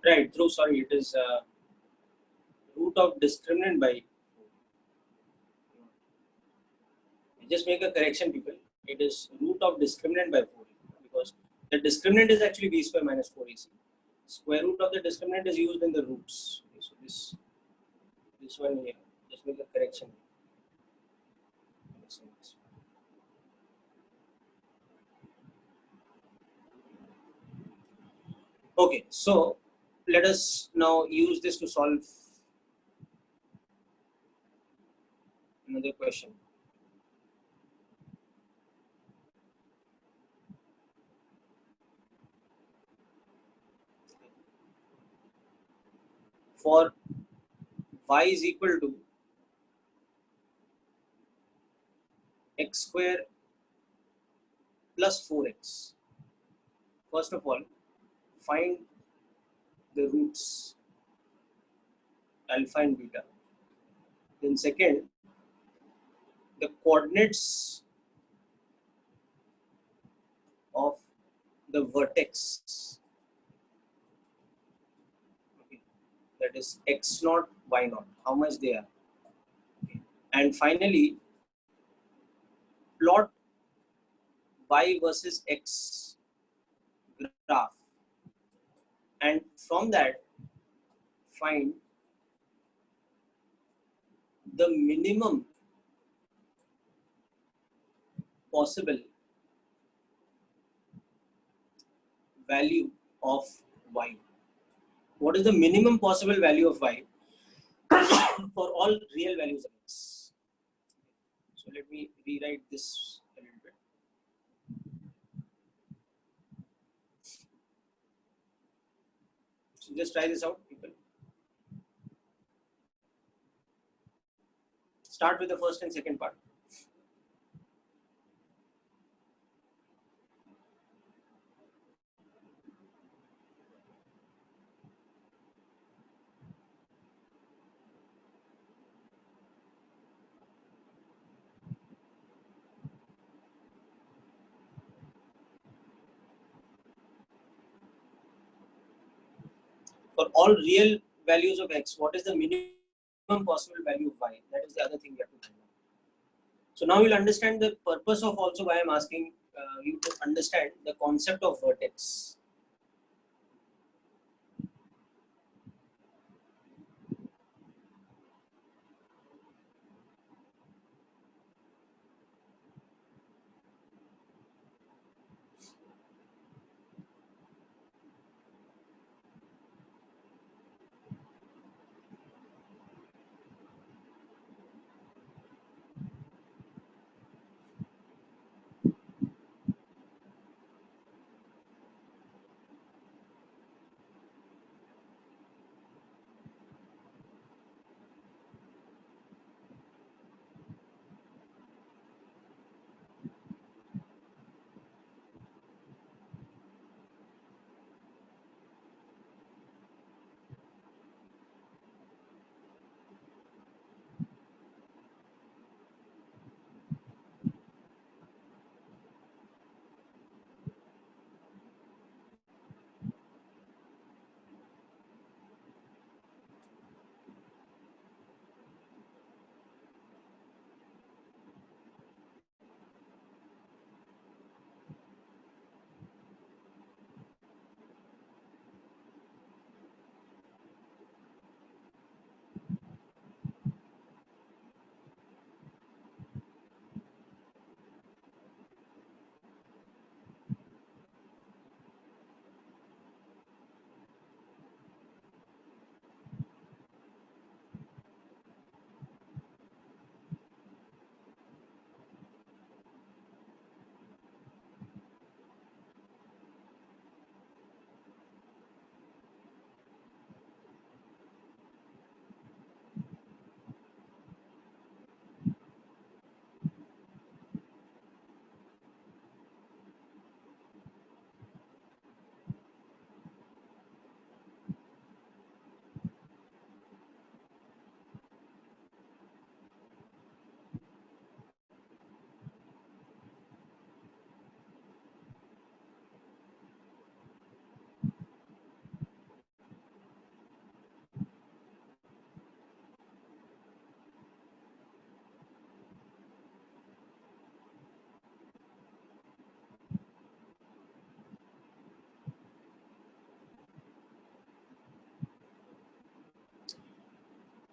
right through, sorry, it is root of discriminant by, just make a correction, people. It is root of discriminant by 4, because the discriminant is actually b square minus 4ac. Square root of the discriminant is used in the roots. Okay, so this one here, just make a correction. Okay, so let us now use this to solve another question. For y is equal to x square plus 4x. First of all, find the roots alpha and beta. Then second, the coordinates of the vertex that is x naught, y naught, how much they are. Okay. And finally, plot y versus x graph, and from that find the minimum possible value of y. What is the minimum possible value of y for all real values of x? So let me rewrite this a little bit. So just try this out, people. Start with the first and second part. For all real values of x, what is the minimum possible value of y? That is the other thing we have to find out. So now you'll understand the purpose of also why I'm asking you to understand the concept of vertex.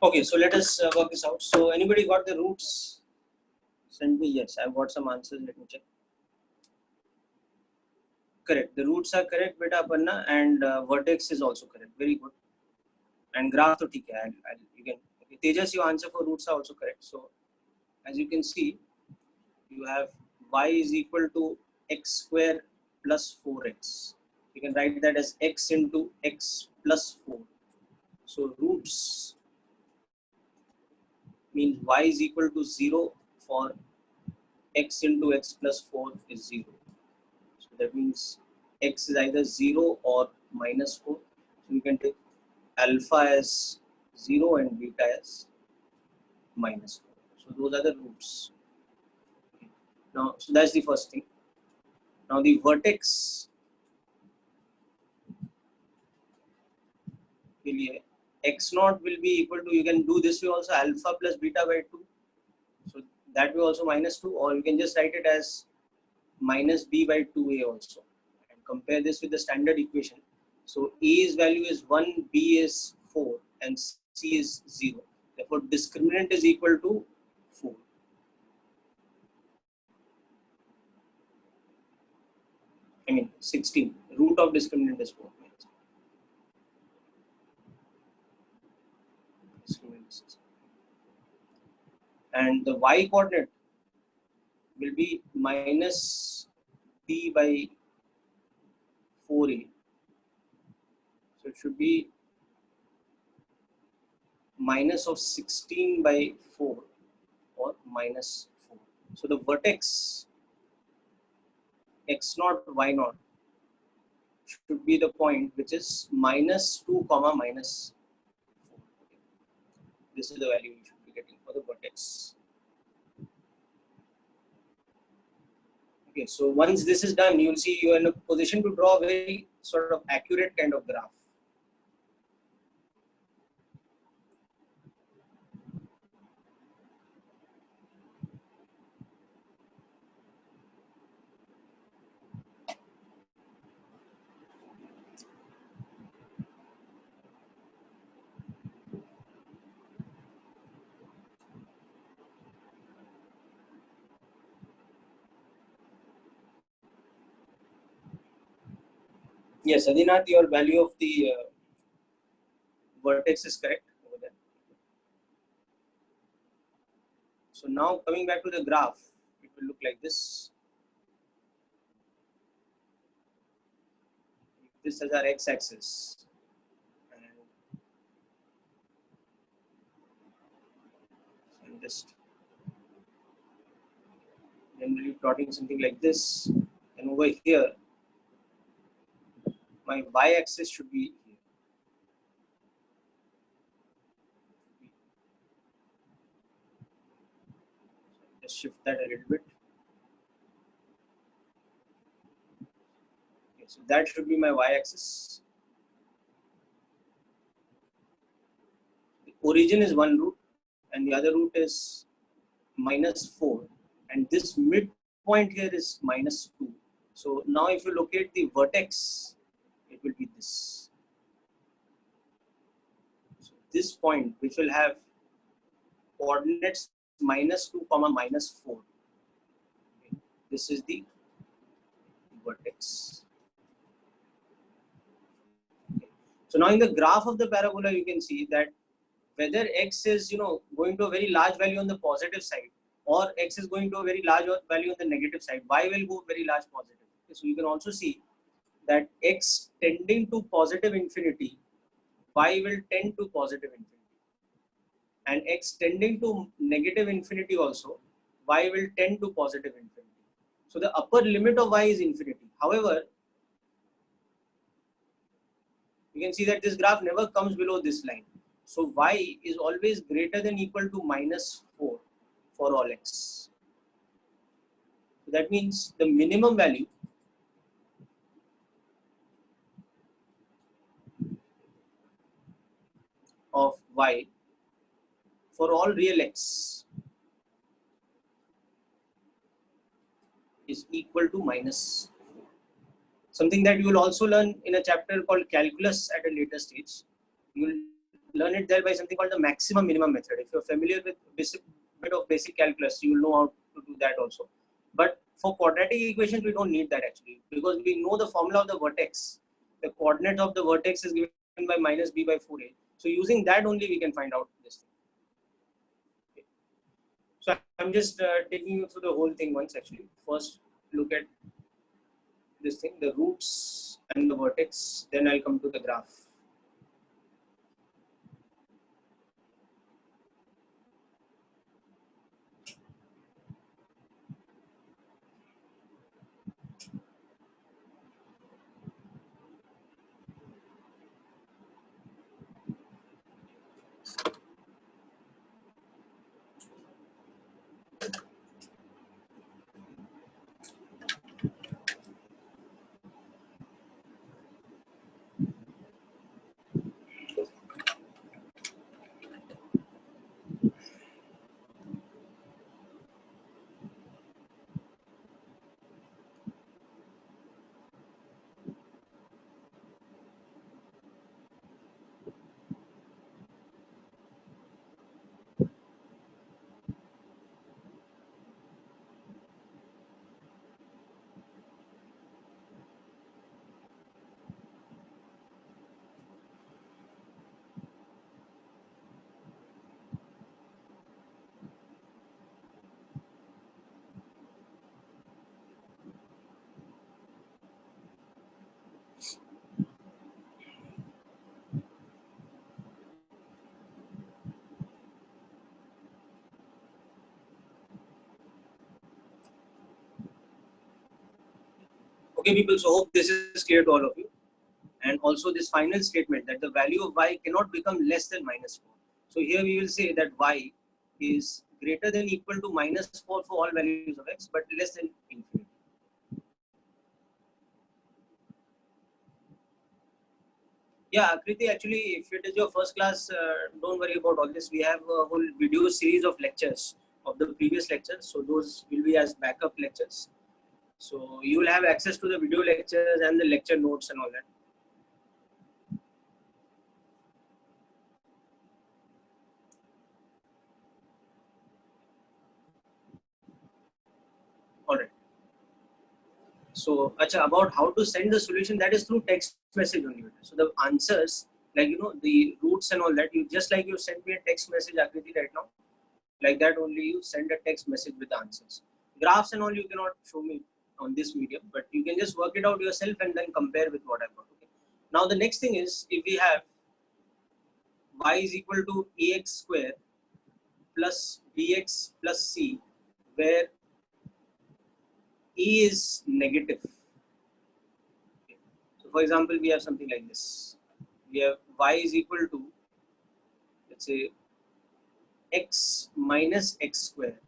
Okay, so let us work this out. So anybody got the roots? Send me yes. I've got some answers. Let me check. Correct. The roots are correct, beta Aparna, and vertex is also correct. Very good. And graph to ठीक है. You can. Okay. Tejas, your answer for roots are also correct. So as you can see, you have y is equal to x square plus 4x. You can write that as x into x plus 4. So roots means y is equal to 0 for x into x plus 4 is 0. So that means x is either 0 or minus 4. So you can take alpha as 0 and beta as minus 4. So those are the roots. Okay. Now, so that's the first thing. Now the vertex के लिए x naught will be equal to, you can do this way also, alpha plus beta by 2. So that way also minus 2, or you can just write it as minus b by 2a also, and compare this with the standard equation. So a's value is 1, b is 4, and c is 0. Therefore discriminant is equal to 4. I mean 16. Root of discriminant is 4. And the y coordinate will be minus b by 4a. So it should be minus of 16 by 4 or minus 4. So the vertex x naught y naught should be the point which is minus 2 comma minus 4. This is the value you should be getting for the vertex. Okay, so once this is done, you'll see you are in a position to draw a very sort of accurate kind of graph. Yes, Adinath, your value of the vertex is correct over there. So now coming back to the graph, it will look like this. This is our x-axis. I'm just generally plotting something like this. And over here, my y-axis should be here. Just shift that a little bit. Okay, so that should be my y-axis. The origin is one root, and the other root is minus 4. And this midpoint here is minus 2. So now if you locate the vertex, it will be this. So this point, which will have coordinates minus 2 comma minus 4. Okay. This is the vertex. Okay. So now in the graph of the parabola, you can see that whether x is going to a very large value on the positive side, or x is going to a very large value on the negative side, y will go very large positive. Okay. So you can also see that x tending to positive infinity, y will tend to positive infinity. And x tending to negative infinity also, y will tend to positive infinity. So the upper limit of y is infinity. However, you can see that this graph never comes below this line. So y is always greater than equal to minus 4 for all x. So that means the minimum value of y for all real x is equal to minus 4. Something that you will also learn in a chapter called calculus at a later stage. You will learn it there by something called the maximum minimum method. If you're familiar with bit of basic calculus, you will know how to do that also. But for quadratic equations, we don't need that actually, because we know the formula of the vertex. The coordinate of the vertex is given by minus b by 4a. So using that only we can find out this thing. Okay. So I'm just taking you through the whole thing once actually. First, look at this thing, the roots and the vertex. Then I'll come to the graph. Okay, people, so hope this is clear to all of you. And also this final statement that the value of y cannot become less than minus 4. So here we will say that y is greater than equal to minus 4 for all values of x, but less than infinity. Yeah, Kriti, actually, if it is your first class, don't worry about all this. We have a whole video series of lectures of the previous lectures. So those will be as backup lectures. So you will have access to the video lectures and the lecture notes and all that. All right. So, acha, about how to send the solution, that is through text message only. So the answers, like the roots and all that, you just like you sent me a text message, Akriti, right now. Like that only you send a text message with the answers. Graphs and all you cannot show me on this medium, but you can just work it out yourself and then compare with what I've got. Okay. Now the next thing is, if we have y is equal to ax square plus bx plus c, where e is negative. Okay. So for example, we have something like this. We have y is equal to, let's say, x minus x square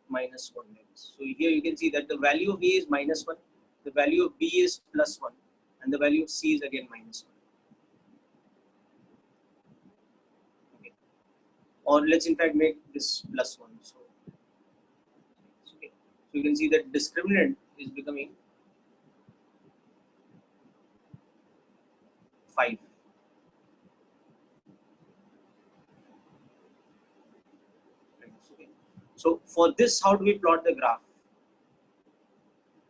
minus 1. So here you can see that the value of a is minus 1, the value of b is plus 1, and the value of c is again minus 1. Okay. Or let's in fact make this plus 1. So, okay. So you can see that discriminant is becoming 5. Okay. So for this, how do we plot the graph?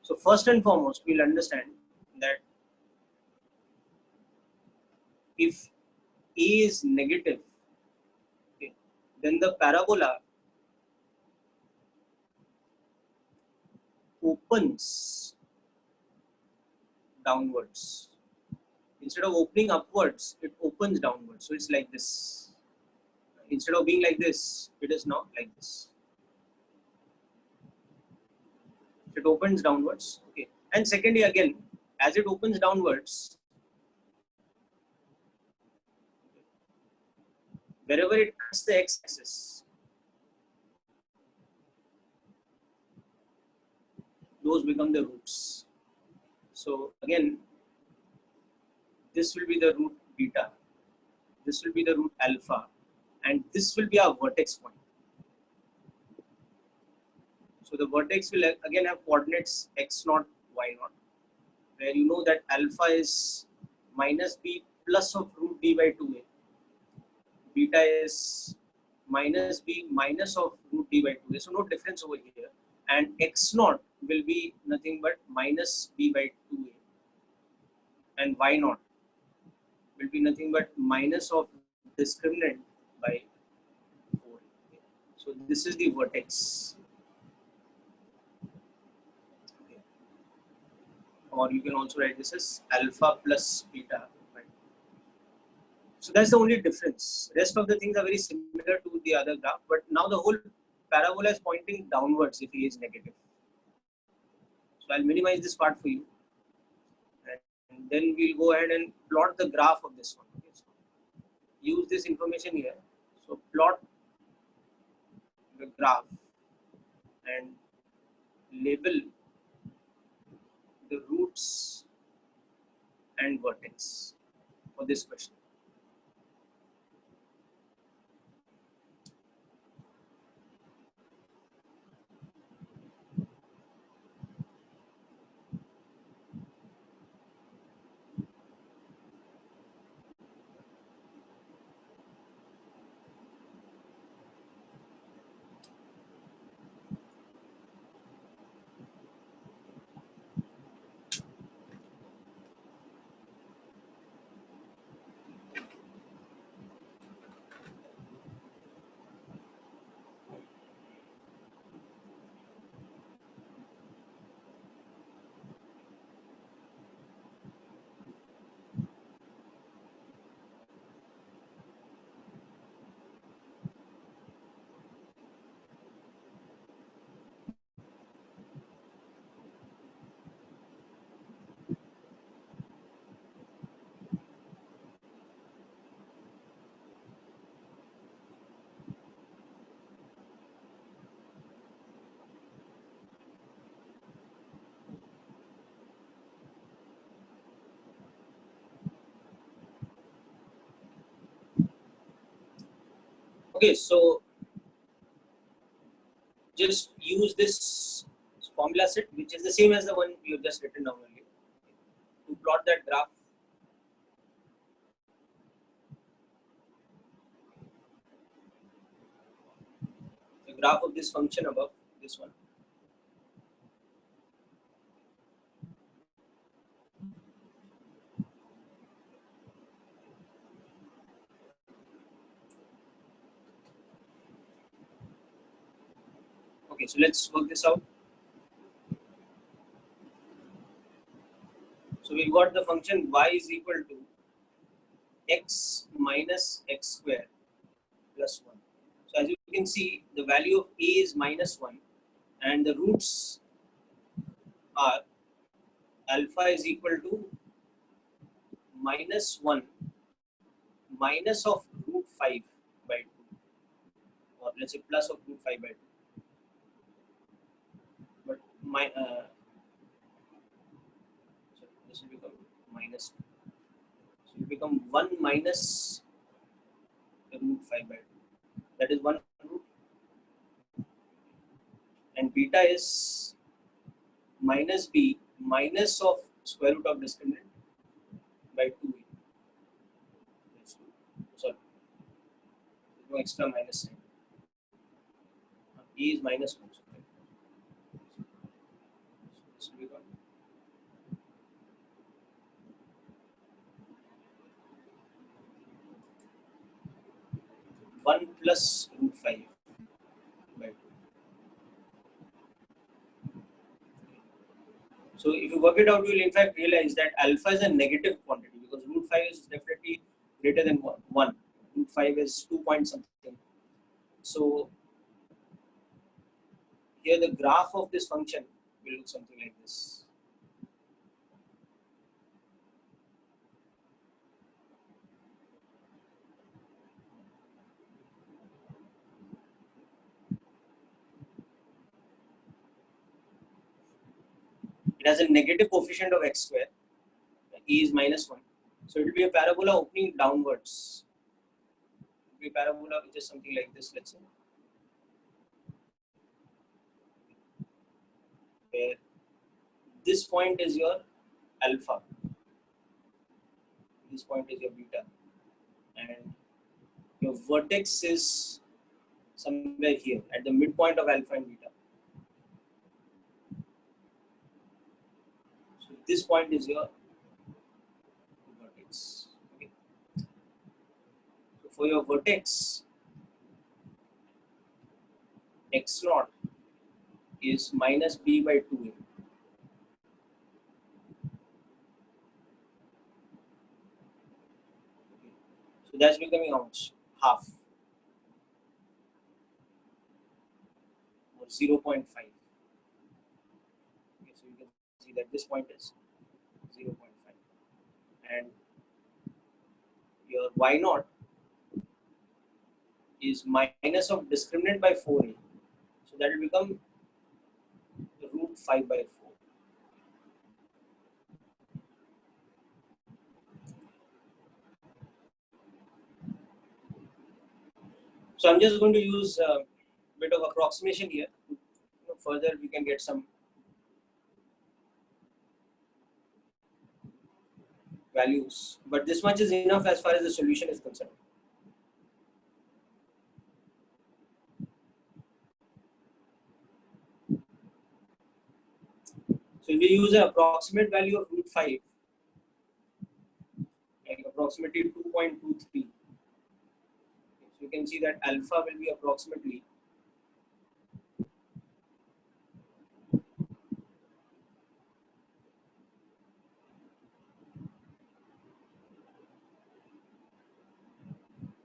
So first and foremost, we'll understand that if a is negative, okay, then the parabola opens downwards. Instead of opening upwards, it opens downwards. So it's like this. Instead of being like this, it is now like this. It opens downwards. Okay. And secondly, again, as it opens downwards, wherever it cuts the x-axis, those become the roots. So again, this will be the root beta, this will be the root alpha, and this will be our vertex point. So the vertex will again have coordinates x0, y0, where you know that alpha is minus b plus of root d by 2a, beta is minus b minus of root d by 2a, so no difference over here, and x0 will be nothing but minus b by 2a, and y0 will be nothing but minus of discriminant by 4. So this is the vertex. Okay. Or you can also write this as alpha plus beta. Right? So that's the only difference. Rest of the things are very similar to the other graph, but now the whole parabola is pointing downwards if he is negative. So I'll minimize this part for you, and then we'll go ahead and plot the graph of this one. Okay, so use this information here. So plot the graph and label the roots and vertex for this question. Okay, so just use this formula set, which is the same as the one you just written down earlier, to plot that graph. The graph of this function above this one. Okay, so let's work this out. So we got the function y is equal to x minus x square plus 1. So as you can see, the value of a is minus 1 and the roots are alpha is equal to minus 1 minus of root 5 by 2, or let's say plus of root 5 by 2. But so this will become minus 2. So it will become 1 minus the root 5 by 2. That is 1 root. And beta is minus b minus of square root of discriminant by 2. Sorry, no extra minus sign. B is minus 1. So this will become 1 plus root 5 by 2. So if you work it out, you will in fact realize that alpha is a negative quantity because root 5 is definitely greater than 1. Root 5 is 2 point something. So here the graph of this function will look something like this. It has a negative coefficient of x square. E is minus 1. So it will be a parabola opening downwards. It will be a parabola which is something like this, let's say. Where this point is your alpha, this point is your beta, and your vertex is somewhere here at the midpoint of alpha and beta. So this point is your vertex. Okay. So for your vertex, x naught is minus b by 2a. So that's becoming how much? Half, or 0.5. Okay, so you can see that this point is 0.5. And your y naught is minus of discriminant by 4a. So that will become root 5 by 4. So I'm just going to use a bit of approximation here. Further, we can get some values, but this much is enough as far as the solution is concerned. So if we use an approximate value of root 5, like approximately 2.23, so you can see that alpha will be approximately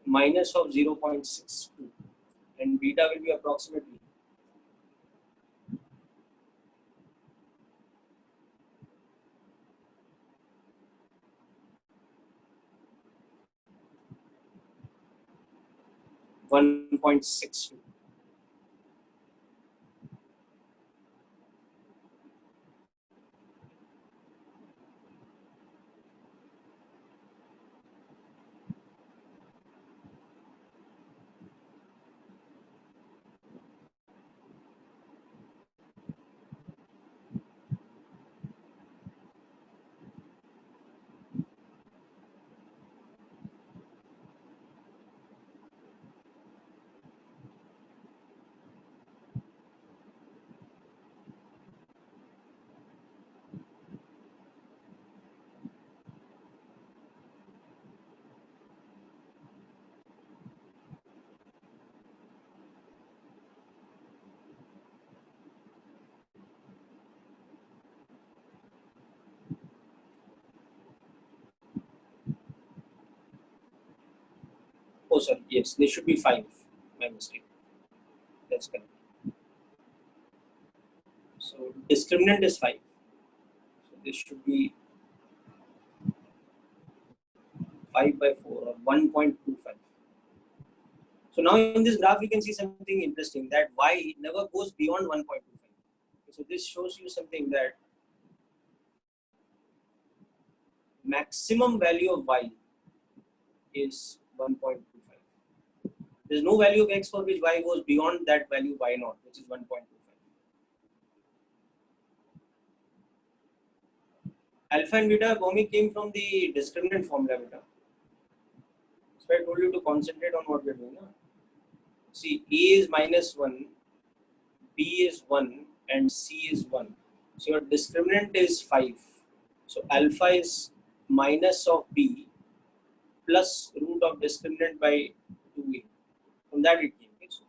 0.62, and beta will be approximately 1.62. Oh, sorry. Yes, this should be 5. My mistake. That's correct. So discriminant is 5. So this should be 5 by 4 or 1.25. So now in this graph, you can see something interesting that y never goes beyond 1.25. So this shows you something that maximum value of y is 1.25. There is no value of x for which y goes beyond that value y naught, which is 1.25. Alpha and beta Bomi came from the discriminant formula beta. So I told you to concentrate on what we are doing. Huh? See, A is -1, B is 1, and C is 1. So your discriminant is 5. So alpha is minus of B plus root of discriminant by 2A. From that it came. Okay? So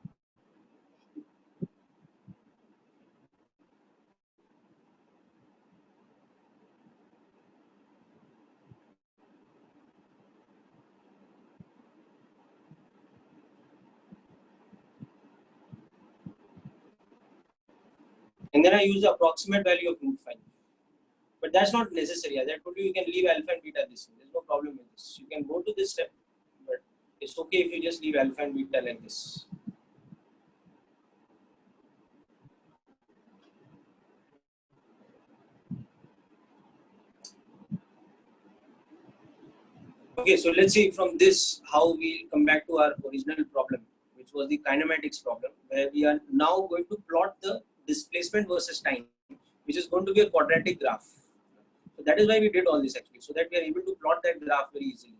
and then I use the approximate value of root 5. But that's not necessary. As I told you, you can leave alpha and beta this. There's no problem with this. You can go to this step, but it's okay if you just leave alpha and beta like this. Okay, so let's see from this how we come back to our original problem, which was the kinematics problem, where we are now going to plot the displacement versus time, which is going to be a quadratic graph. So that is why we did all this actually, so that we are able to plot that graph very easily.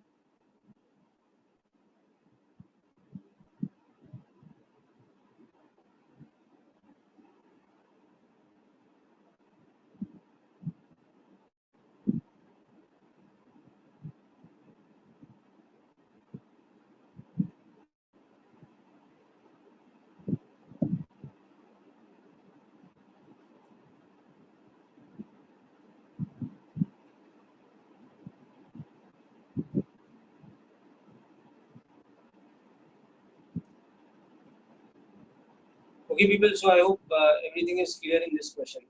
Okay, people. So I hope everything is clear in this question.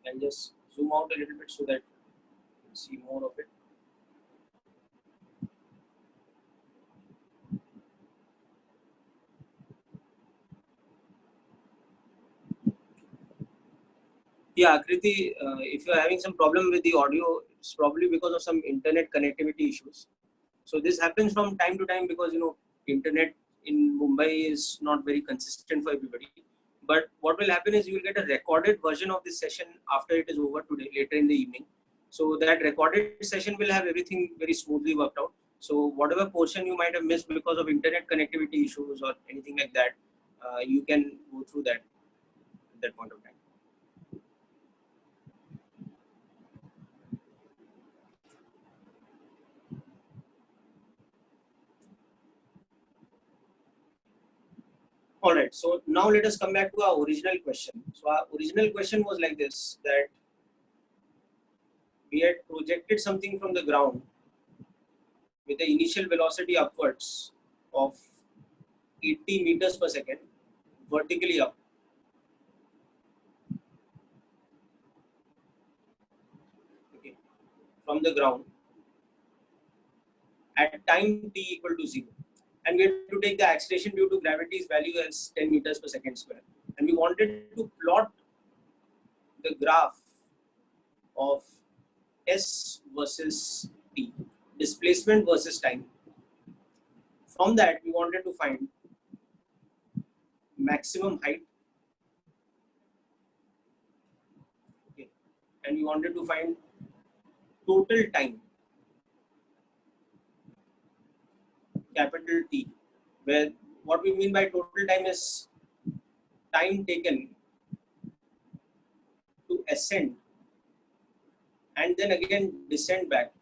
And just zoom out a little bit so that you can see more of it. Yeah, Kriti, if you are having some problem with the audio, it's probably because of some internet connectivity issues. So this happens from time to time because internet in Mumbai is not very consistent for everybody. But what will happen is you will get a recorded version of this session after it is over today, later in the evening. So that recorded session will have everything very smoothly worked out. So whatever portion you might have missed because of internet connectivity issues or anything like that, you can go through that at that point of time. All right, so now let us come back to our original question. So our original question was like this, that we had projected something from the ground with the initial velocity upwards of 80 meters per second, vertically up. Okay, from the ground at time t equal to 0. And we had to take the acceleration due to gravity's value as 10 meters per second square. And we wanted to plot the graph of S versus T, displacement versus time. From that, we wanted to find maximum height, okay, and we wanted to find total time, capital T, where what we mean by total time is time taken to ascend and then again descend back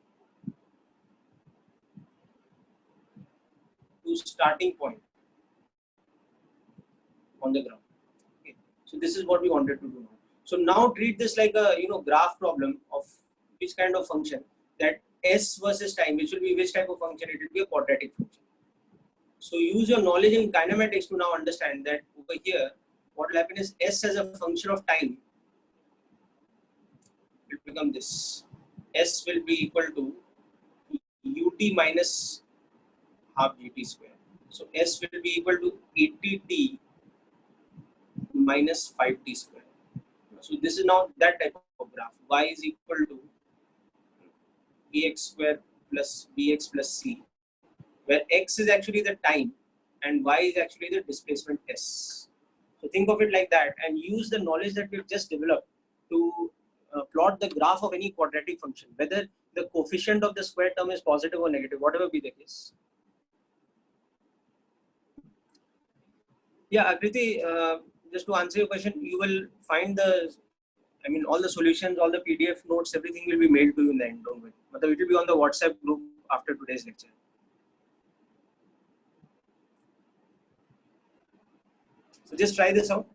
to starting point on the ground. Okay. So this is what we wanted to do now. So now treat this like a graph problem of which kind of function, that S versus time, which will be which type of function? It will be a quadratic function. So use your knowledge in kinematics to now understand that over here, what will happen is S as a function of time will become this. S will be equal to ut minus half gt square. So S will be equal to 80t minus 5t square. So this is now that type of graph. Y is equal to ax square plus bx plus c, where x is actually the time and y is actually the displacement s. So think of it like that and use the knowledge that we've just developed to plot the graph of any quadratic function, whether the coefficient of the square term is positive or negative, whatever be the case. Yeah, Akriti, just to answer your question, you will find all the solutions, all the PDF notes, everything will be mailed to you in the end, don't worry. But it will be on the WhatsApp group after today's lecture. So just try this out.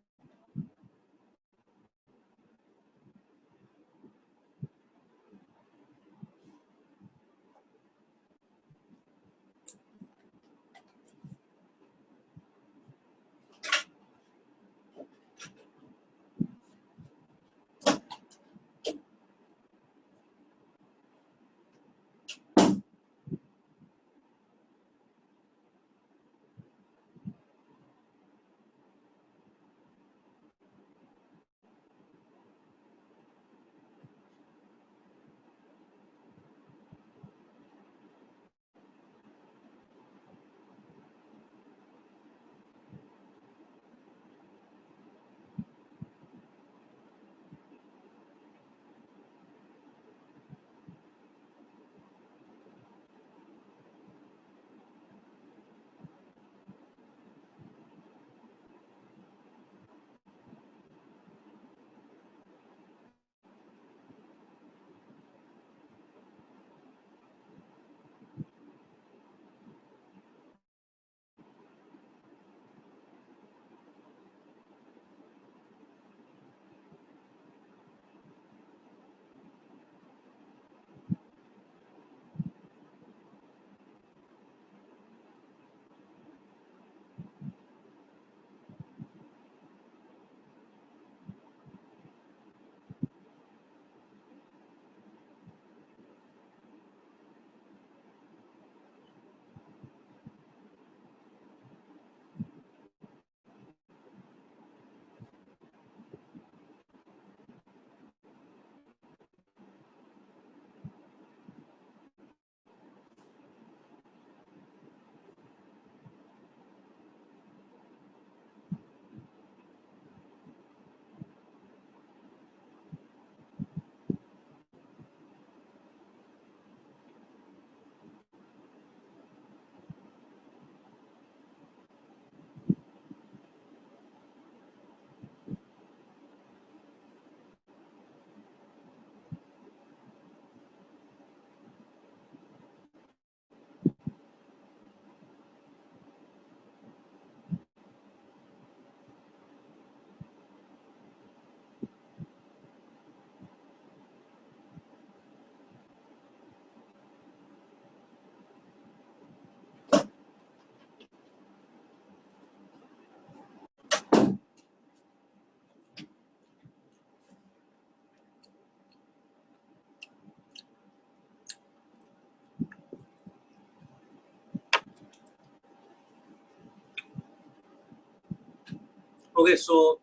Okay, so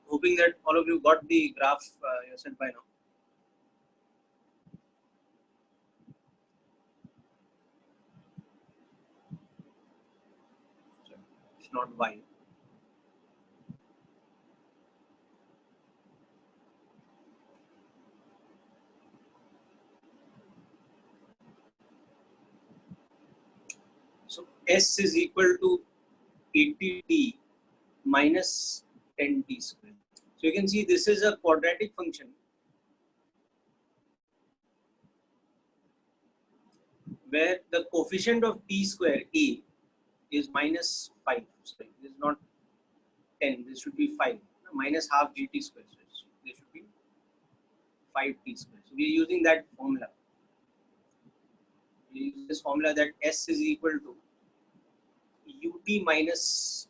hoping that all of you got the graph yourself by now. It's not Y. So S is equal to 80t minus 10t square. So you can see this is a quadratic function where the coefficient of t square a is minus 5. Sorry, this is not 10, this should be 5. Minus half gt square. So there should be 5t square. So we are using that formula. We use this formula that S is equal to ut minus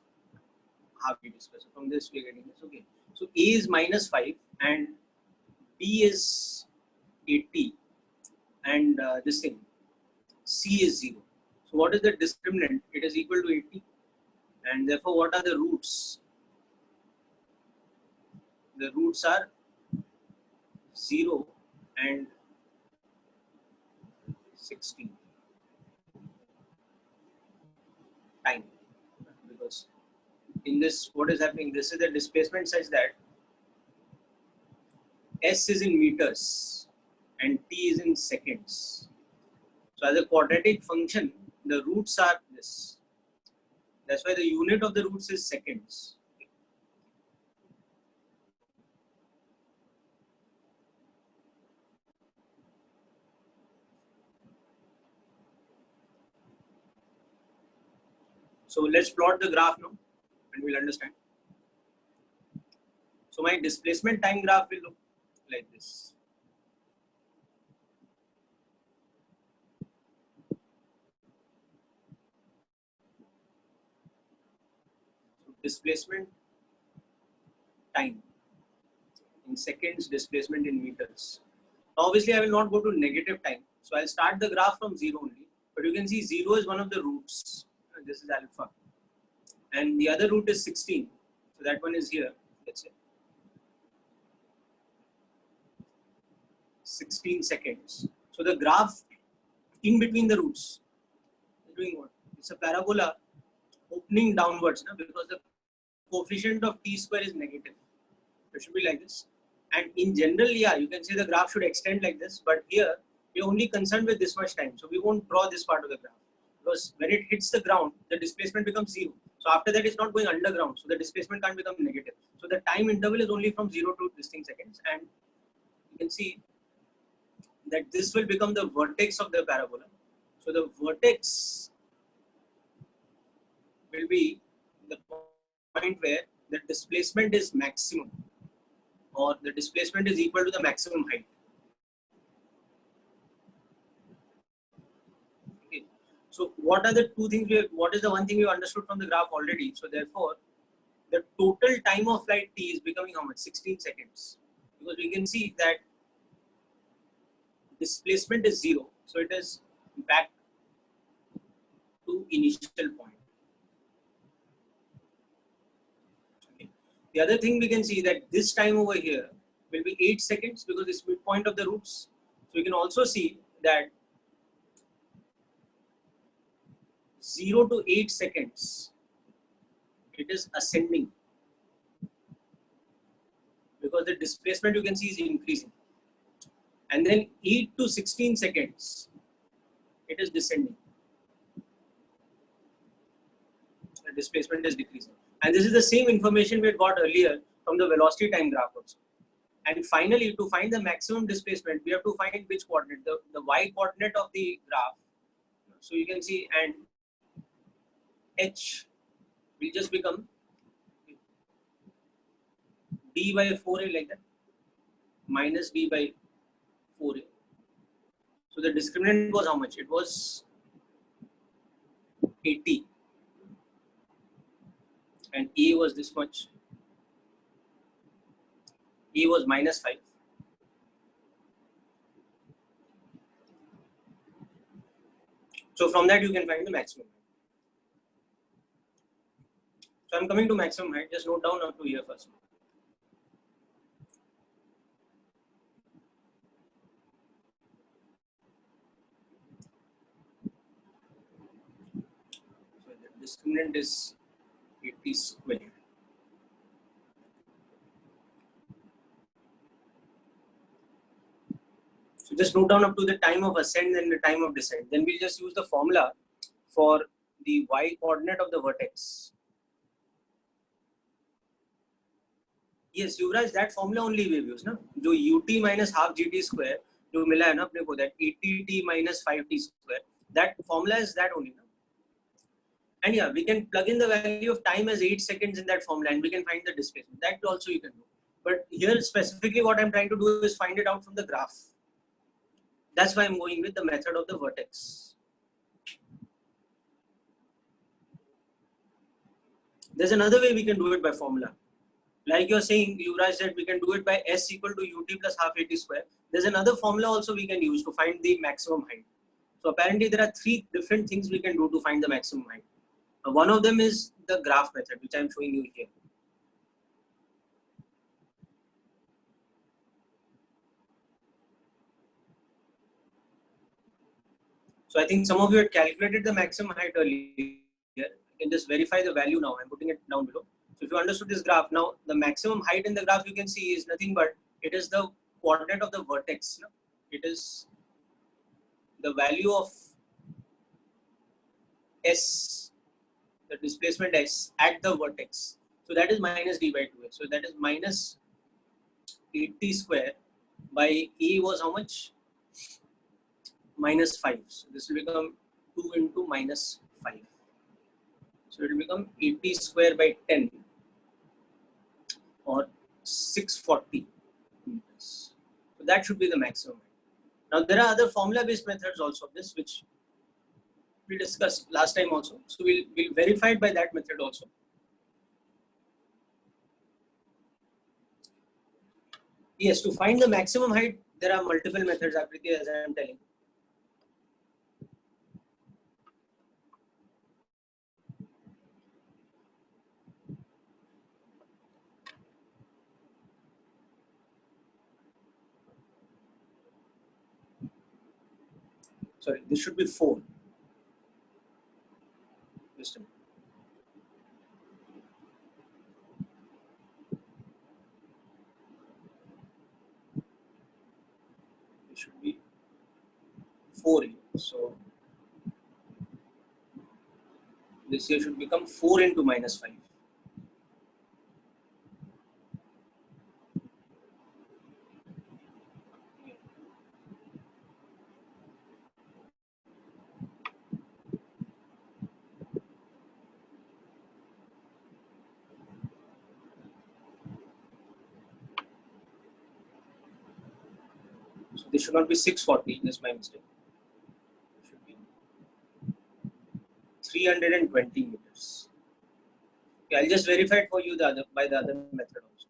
half GT square. So from this we are getting this. Okay. So A is -5 and B is 80 and this thing C is 0. So what is the discriminant? It is equal to 80 and therefore what are the roots? The roots are 0 and 16 time, because in this what is happening, this is the displacement such that S is in meters and T is in seconds. So as a quadratic function, the roots are this. That's why the unit of the roots is seconds. So let's plot the graph now and we'll understand. So my displacement time graph will look like this. So displacement time in seconds, displacement in meters. Now obviously I will not go to negative time. So I'll start the graph from 0 only. But you can see 0 is one of the roots. This is alpha. And the other root is 16. So that one is here. Let's say 16 seconds. So the graph in between the roots is doing what? It's a parabola opening downwards, because the coefficient of t square is negative. It should be like this. And in general, yeah, you can say the graph should extend like this. But here, we're only concerned with this much time. So we won't draw this part of the graph. Because when it hits the ground, the displacement becomes 0. So after that, it's not going underground. So the displacement can't become negative. So the time interval is only from 0 to distinct seconds. And you can see that this will become the vertex of the parabola. So the vertex will be the point where the displacement is maximum, or the displacement is equal to the maximum height. Okay. So what are the two things what is the one thing we understood from the graph already? So therefore, the total time of flight t is becoming how much? 16 seconds. Because we can see that displacement is 0. So it is back to initial point. Okay. The other thing we can see that this time over here will be 8 seconds because it's midpoint of the roots. So we can also see that 0 to 8 seconds, it is ascending because the displacement you can see is increasing. And then 8 to 16 seconds, it is descending. The displacement is decreasing. And this is the same information we had got earlier from the velocity time graph also. And finally, to find the maximum displacement, we have to find which coordinate, the y coordinate of the graph. So you can see, and h will just become d by 4a like that, minus d by 4a. So the discriminant was how much? It was 80. And a was this much. A was -5. So from that you can find the maximum. So I'm coming to maximum height. Just note down up to here first. So the discriminant is 80 square. So just note down up to the time of ascent and the time of descent. Then we'll just use the formula for the y coordinate of the vertex. Yes, Yuvraj, that formula only we've used, na? जो ut minus half gt square जो मिला है ना अपने को, that 80t minus 5t square, that formula is that only, na? And yeah, we can plug in the value of time as 8 seconds in that formula and we can find the displacement. That also you can do. But here specifically what I'm trying to do is find it out from the graph. That's why I'm going with the method of the vertex. There's another way we can do it by formula. Like you're saying, Yuvraj, that we can do it by S equal to ut plus half at square. There's another formula also we can use to find the maximum height. So apparently there are three different things we can do to find the maximum height. One of them is the graph method, which I'm showing you here. So I think some of you had calculated the maximum height earlier. You can just verify the value now. I'm putting it down below. So if you understood this graph, now the maximum height in the graph you can see is nothing but it is the coordinate of the vertex. No? It is the value of S, the displacement S at the vertex. So that is minus d by 2. So that is minus 80 square by E was how much? Minus 5. So this will become 2 into minus 5. So it will become 80 square by 10 or 640 meters. So that should be the maximum. Now there are other formula based methods also of this which we discussed last time also. So we'll verify it by that method also. Yes, to find the maximum height, there are multiple methods, Akriti, as I am telling. Sorry, this should be 4. Just a minute. It should be 4 here. So this here should become 4 into minus 5. So this should not be 640, that's my mistake. It should be 320 meters. Okay, I'll just verify it for you by the other method also.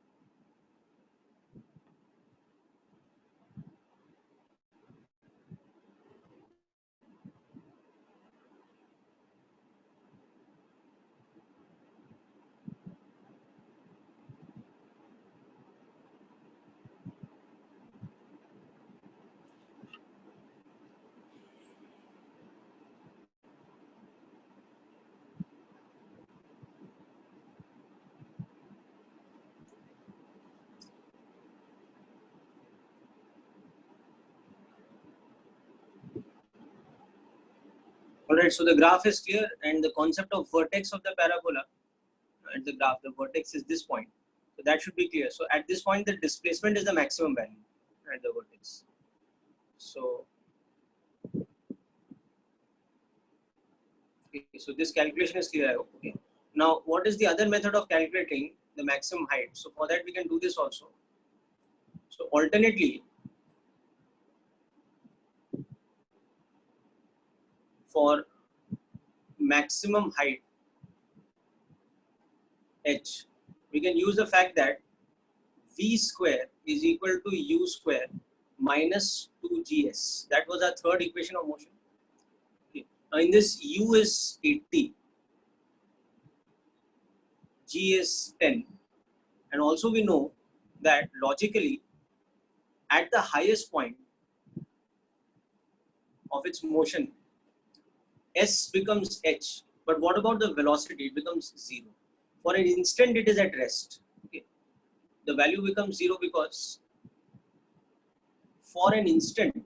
Alright, so the graph is clear and the concept of vertex of the parabola and the graph, the vertex is this point. So that should be clear. So at this point, the displacement is the maximum value at the vertex. So, okay, so this calculation is clear, I hope. Okay. Now, what is the other method of calculating the maximum height? So for that, we can do this also. So alternately, for maximum height h, we can use the fact that v square is equal to u square minus 2gs. That was our third equation of motion. Okay. Now in this, u is 80, g is 10, and also we know that logically at the highest point of its motion, s becomes h. But what about the velocity? It becomes 0. For an instant, it is at rest. Okay. The value becomes 0 because for an instant,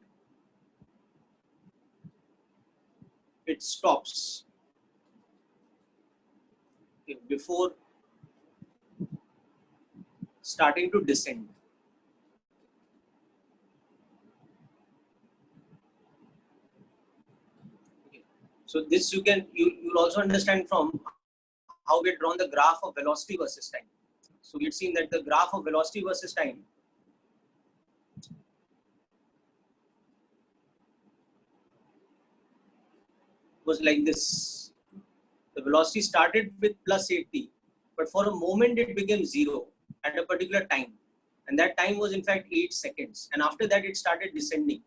it stops before starting to descend. Okay. So this you'll also understand from how we had drawn the graph of velocity versus time. So we had seen that the graph of velocity versus time was like this. The velocity started with plus 80 but for a moment it became 0 at a particular time. And that time was in fact 8 seconds. And after that it started descending.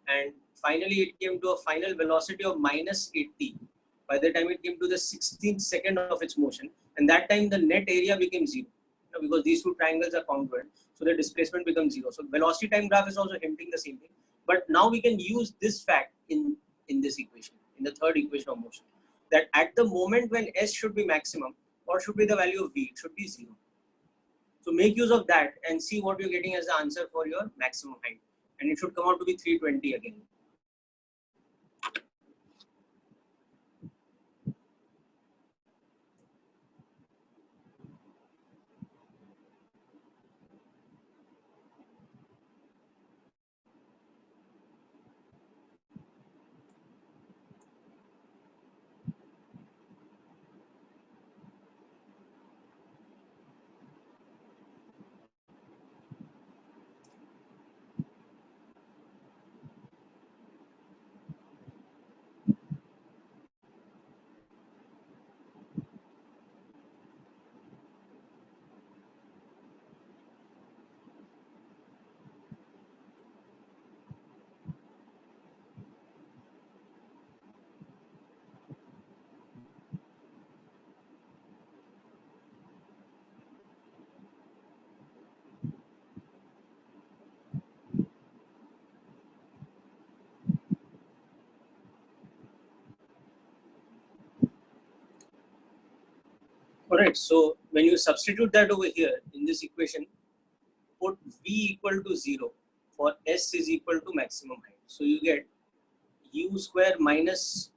And finally it came to a final velocity of minus 80 by the time it came to the 16th second of its motion. And that time the net area became 0, because these two triangles are congruent. So the displacement becomes 0. So velocity time graph is also hinting the same thing. But now we can use this fact in this equation, in the third equation of motion, that at the moment when S should be maximum, what should be the value of V? It should be 0. So make use of that and see what you're getting as the answer for your maximum height. And it should come out to be 320 again. Alright, so when you substitute that over here in this equation, put V equal to 0 for S is equal to maximum height. So you get U square minus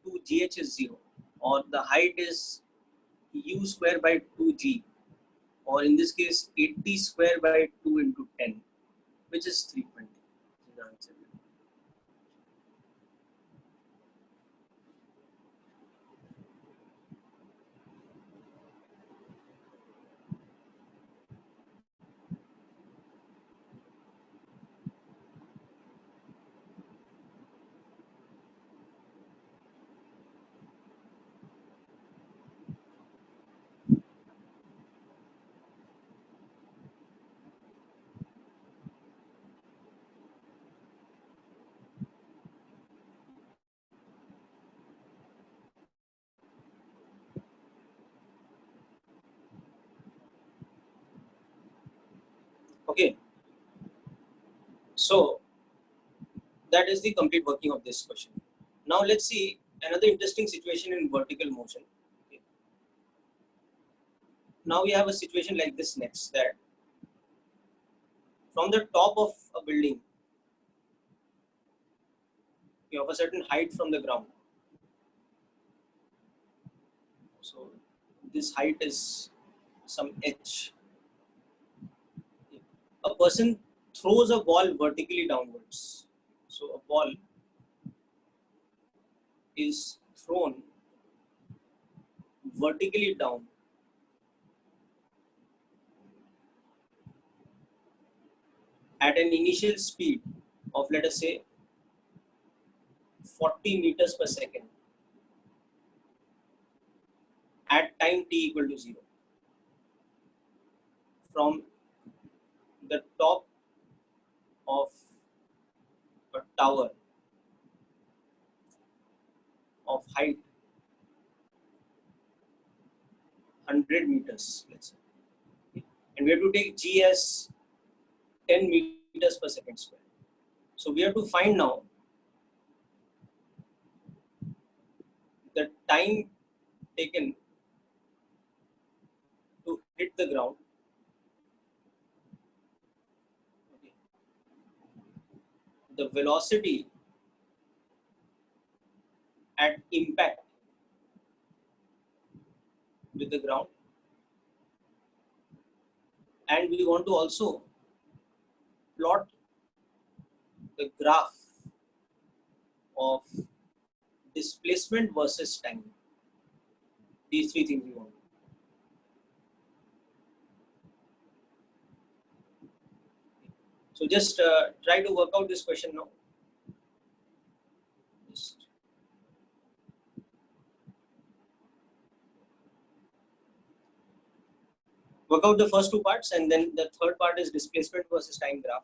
2GH is 0, or the height is U square by 2G, or in this case 80 square by 2 into 10, which is 320. This is the answer. Okay, so that is the complete working of this question. Now let's see another interesting situation in vertical motion. Okay. Now we have a situation like this next, that from the top of a building, you have a certain height from the ground. So this height is some h. A person throws a ball vertically downwards. So a ball is thrown vertically down at an initial speed of, let us say, 40 meters per second at time t equal to 0 from the top of a tower of height 100 meters, let's say, and we have to take g as 10 meters per second square. So we have to find now the time taken to hit the ground. Okay. The velocity at impact with the ground, and we want to also plot the graph of displacement versus time. These three things we want. So just try to work out this question now. Work out the first two parts, and then the third part is displacement versus time graph.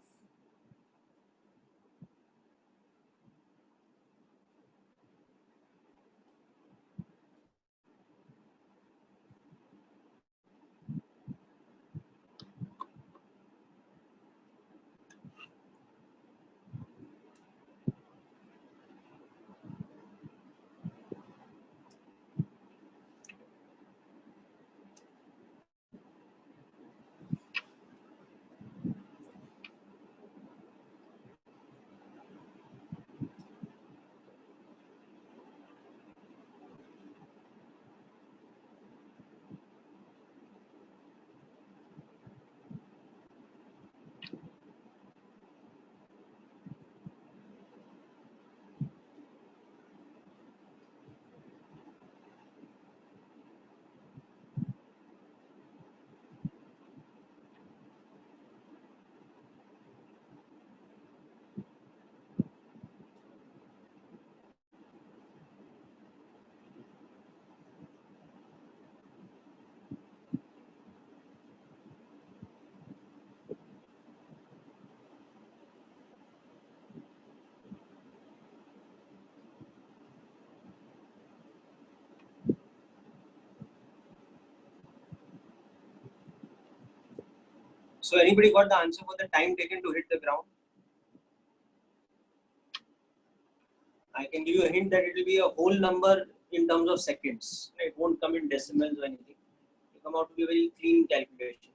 So anybody got the answer for the time taken to hit the ground? I can give you a hint that it will be a whole number in terms of seconds. It won't come in decimals or anything. It will come out to be a very clean calculation.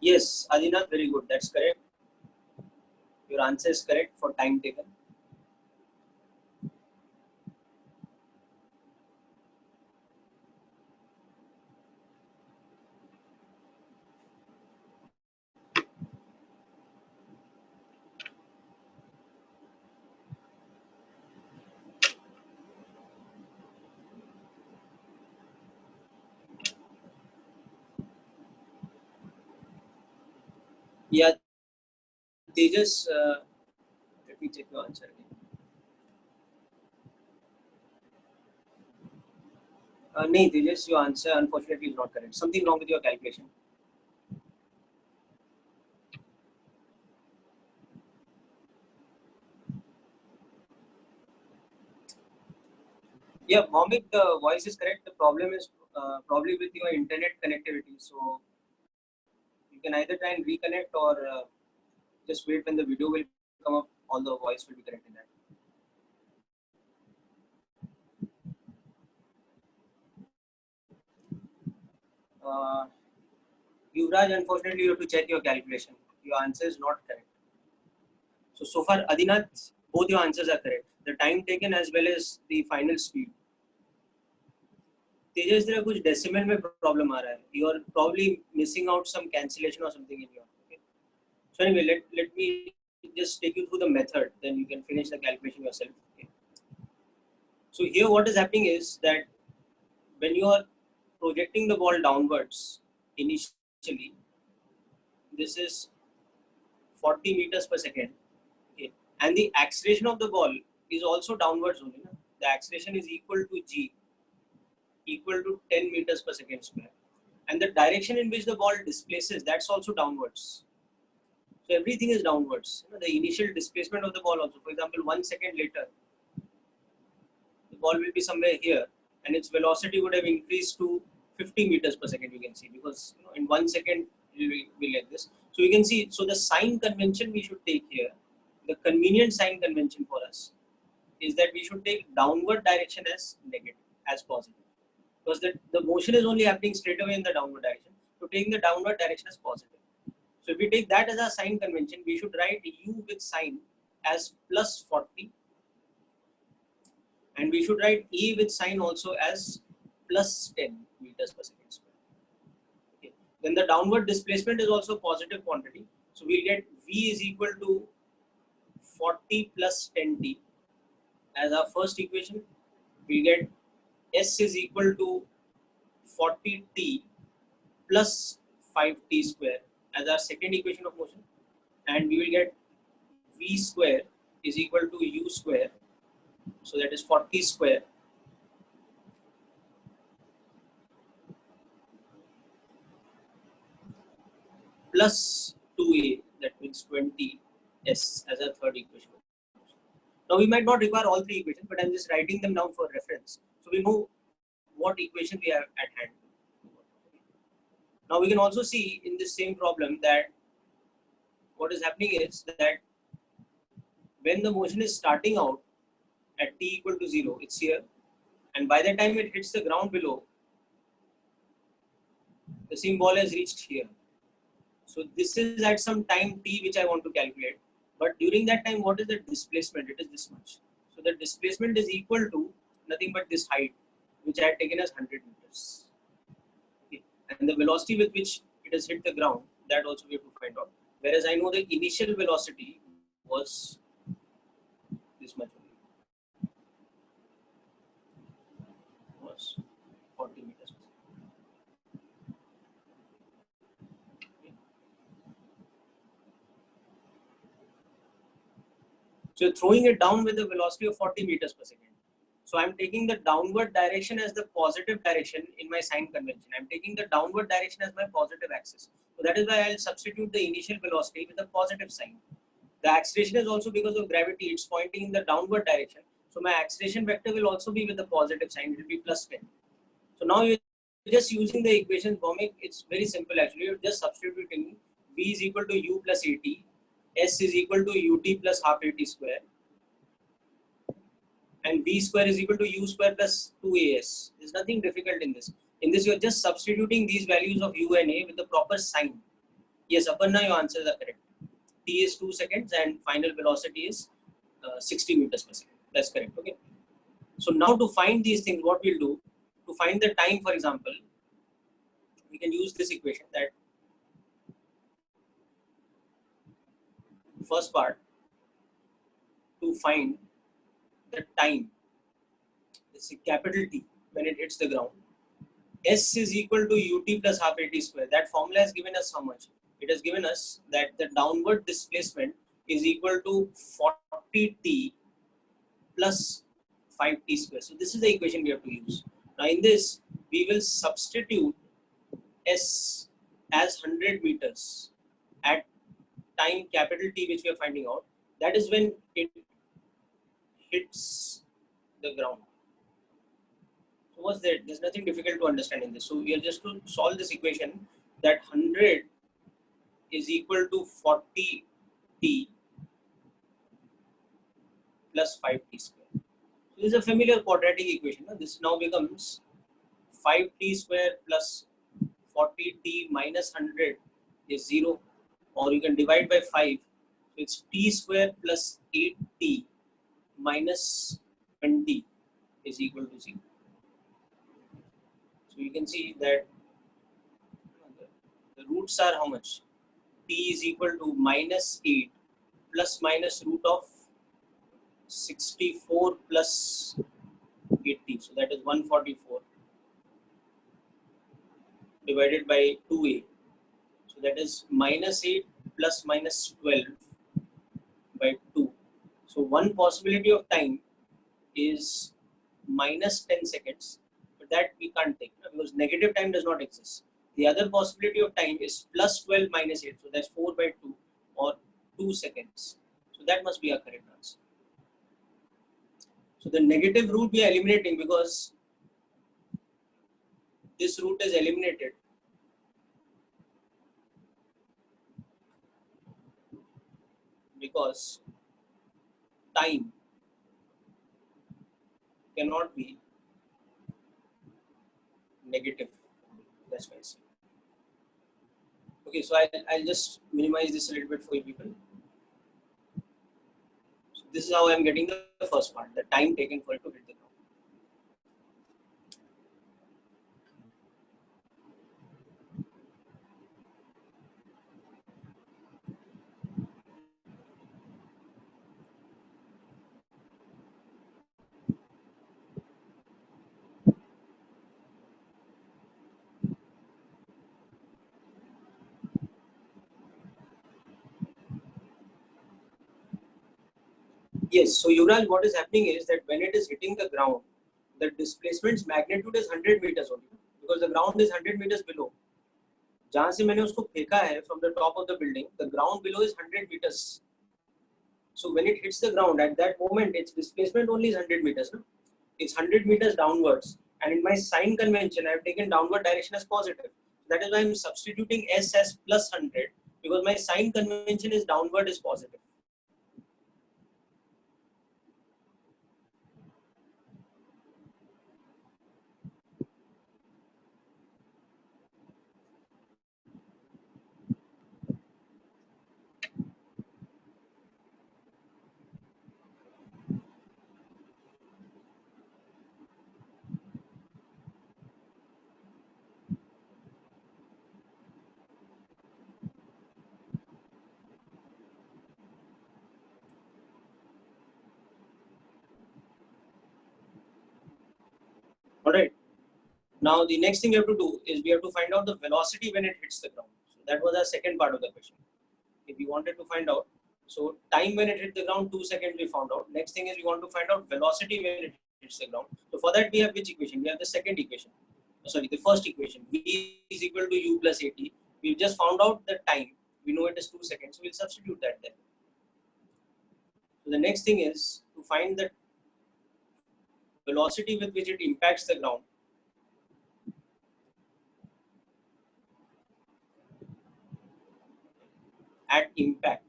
Yes, Adinath, very good. That's correct. Your answer is correct for time taken. Yeah, Tejas, let me check your answer again. No, Tejas, your answer unfortunately is not correct. Something wrong with your calculation. Yeah, Mohammed, the voice is correct. The problem is probably with your internet connectivity. So you can either try and reconnect or just wait when the video will come up. All the voice will be correct in that. Yuvraj, unfortunately, you have to check your calculation. Your answer is not correct. So far, Adinath, both your answers are correct. The time taken as well as the final speed. तेजस तेरा कुछ decimal में problem आ रहा है. You are probably missing out some cancellation or something in your. Okay? So anyway, let me just take you through the method. Then you can finish the calculation yourself. Okay? So here, what is happening is that when you are projecting the ball downwards initially, this is 40 meters per second. Okay? And the acceleration of the ball is also downwards only. No? The acceleration is equal to g, equal to 10 meters per second square. And the direction in which the ball displaces, that's also downwards. So everything is downwards. You know, the initial displacement of the ball also. For example, 1 second later, the ball will be somewhere here, and its velocity would have increased to 50 meters per second. You can see, because in 1 second it will be like this. So you can see. So the sign convention we should take here, the convenient sign convention for us, is that we should take downward direction as negative, as positive, because the motion is only happening straight away in the downward direction. So taking the downward direction as positive. So if we take that as our sign convention, we should write u with sign as plus 40, and we should write e with sign also as plus 10 meters per second square. Okay. Then the downward displacement is also positive quantity. So we'll get v is equal to 40 plus 10t as our first equation. We get s is equal to 40t plus 5t square as our second equation of motion, and we will get v square is equal to u square, so that is 40 square plus 2a, that means 20s as a third equation. Now we might not require all three equations, but I'm just writing them down for reference, so we know what equation we have at hand. Now we can also see in this same problem that what is happening is that when the motion is starting out at t equal to 0, it's here, and by the time it hits the ground below, the same ball has reached here. So this is at some time t which I want to calculate, but during that time, what is the displacement? It is this much. So the displacement is equal to nothing but this height, which I had taken as 100 meters. Okay. And the velocity with which it has hit the ground, that also we have to find out. Whereas I know the initial velocity was this much only, was 40 meters. Okay. So throwing it down with a velocity of 40 meters per second. So I'm taking the downward direction as the positive direction in my sign convention. I'm taking the downward direction as my positive axis. So that is why I'll substitute the initial velocity with a positive sign. The acceleration is also because of gravity, it's pointing in the downward direction. So my acceleration vector will also be with the positive sign, it will be plus 10. So now you're just using the equation, Bhaumik, it's very simple actually. You're just substituting v is equal to u plus at, s is equal to ut plus half at square, and v square is equal to u square plus 2as. There's nothing difficult in this. In this, you're just substituting these values of u and a with the proper sign. Yes, Aparna, your answers are correct. T is 2 seconds and final velocity is 60 meters per second. That's correct. Okay. So now to find these things, what we'll do, to find the time, for example, we can use this equation, that first part, to find the time, this is capital T, when it hits the ground. S is equal to ut plus half at square. That formula has given us how much? It has given us that the downward displacement is equal to 40t plus 5t square. So this is the equation we have to use. Now in this, we will substitute S as 100 meters at time capital T, which we are finding out. That is when it hits the ground. So what's that? There's nothing difficult to understand in this. So we are just to solve this equation, that 100 is equal to 40t plus 5t square. So this is a familiar quadratic equation. This now becomes 5t square plus 40t minus 100 is 0, or you can divide by 5. So it's t square plus 8t minus 20 is equal to 0. So you can see that the roots are how much? T is equal to minus 8 plus minus root of 64 plus 80. So that is 144 divided by 2a. So that is minus 8 plus minus 12 by 2. So one possibility of time is minus 10 seconds, but that we can't take because negative time does not exist. The other possibility of time is plus 12 minus 8. So that's 4 by 2 or 2 seconds. So that must be our correct answer. So the negative root we are eliminating because this root is eliminated. Because time cannot be negative. That's why I say. Okay, so I'll just minimize this a little bit for you people. So this is how I'm getting the first part, the time taken for it to hit the ground. Yes, so Yuvraj, what is happening is that when it is hitting the ground, the displacement's magnitude is 100 meters only, because the ground is 100 meters below. जहाँ से मैंने उसको फेंका है from the top of the building, the ground below is 100 meters. So when it hits the ground, at that moment, its displacement only is 100 meters. No? It's 100 meters downwards. And in my sign convention, I have taken downward direction as positive. That is why I'm substituting S as plus 100, because my sign convention is downward is positive. All right. Now the next thing we have to do is we have to find out the velocity when it hits the ground. So that was our second part of the question. If we wanted to find out, so time when it hit the ground, 2 seconds we found out. Next thing is we want to find out velocity when it hits the ground. So for that we have which equation? We have the second equation. Sorry, the first equation. V is equal to U plus AT. We've just found out the time. We know it is 2 seconds. So we'll substitute that there. So the next thing is to find the velocity with which it impacts the ground. At impact.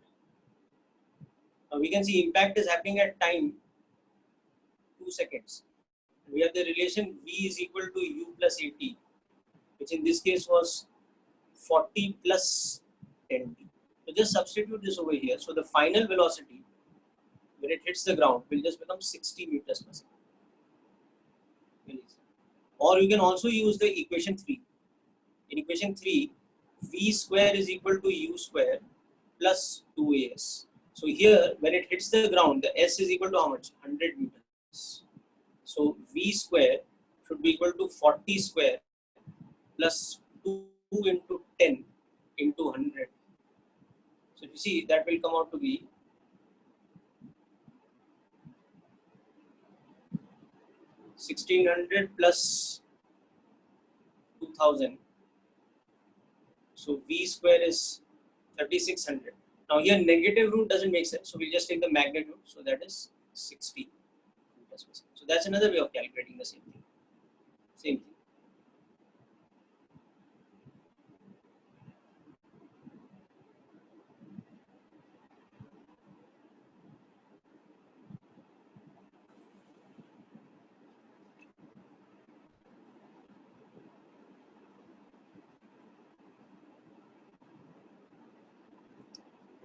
Now we can see impact is happening at time 2 seconds. We have the relation V is equal to U plus AT, which in this case was 40 plus 10t. So just substitute this over here. So the final velocity when it hits the ground will just become 60 meters per second. Or you can also use the equation 3. In equation 3, V square is equal to U square plus 2AS. So here, when it hits the ground, the S is equal to how much? 100 meters. So V square should be equal to 40 square plus 2 into 10 into 100. So if you see, that will come out to be 1600 plus 2000. So V square is 3600. Now here negative root doesn't make sense, so we'll just take the magnitude. So that is 60 meters per second. So that's another way of calculating the same thing. Same thing.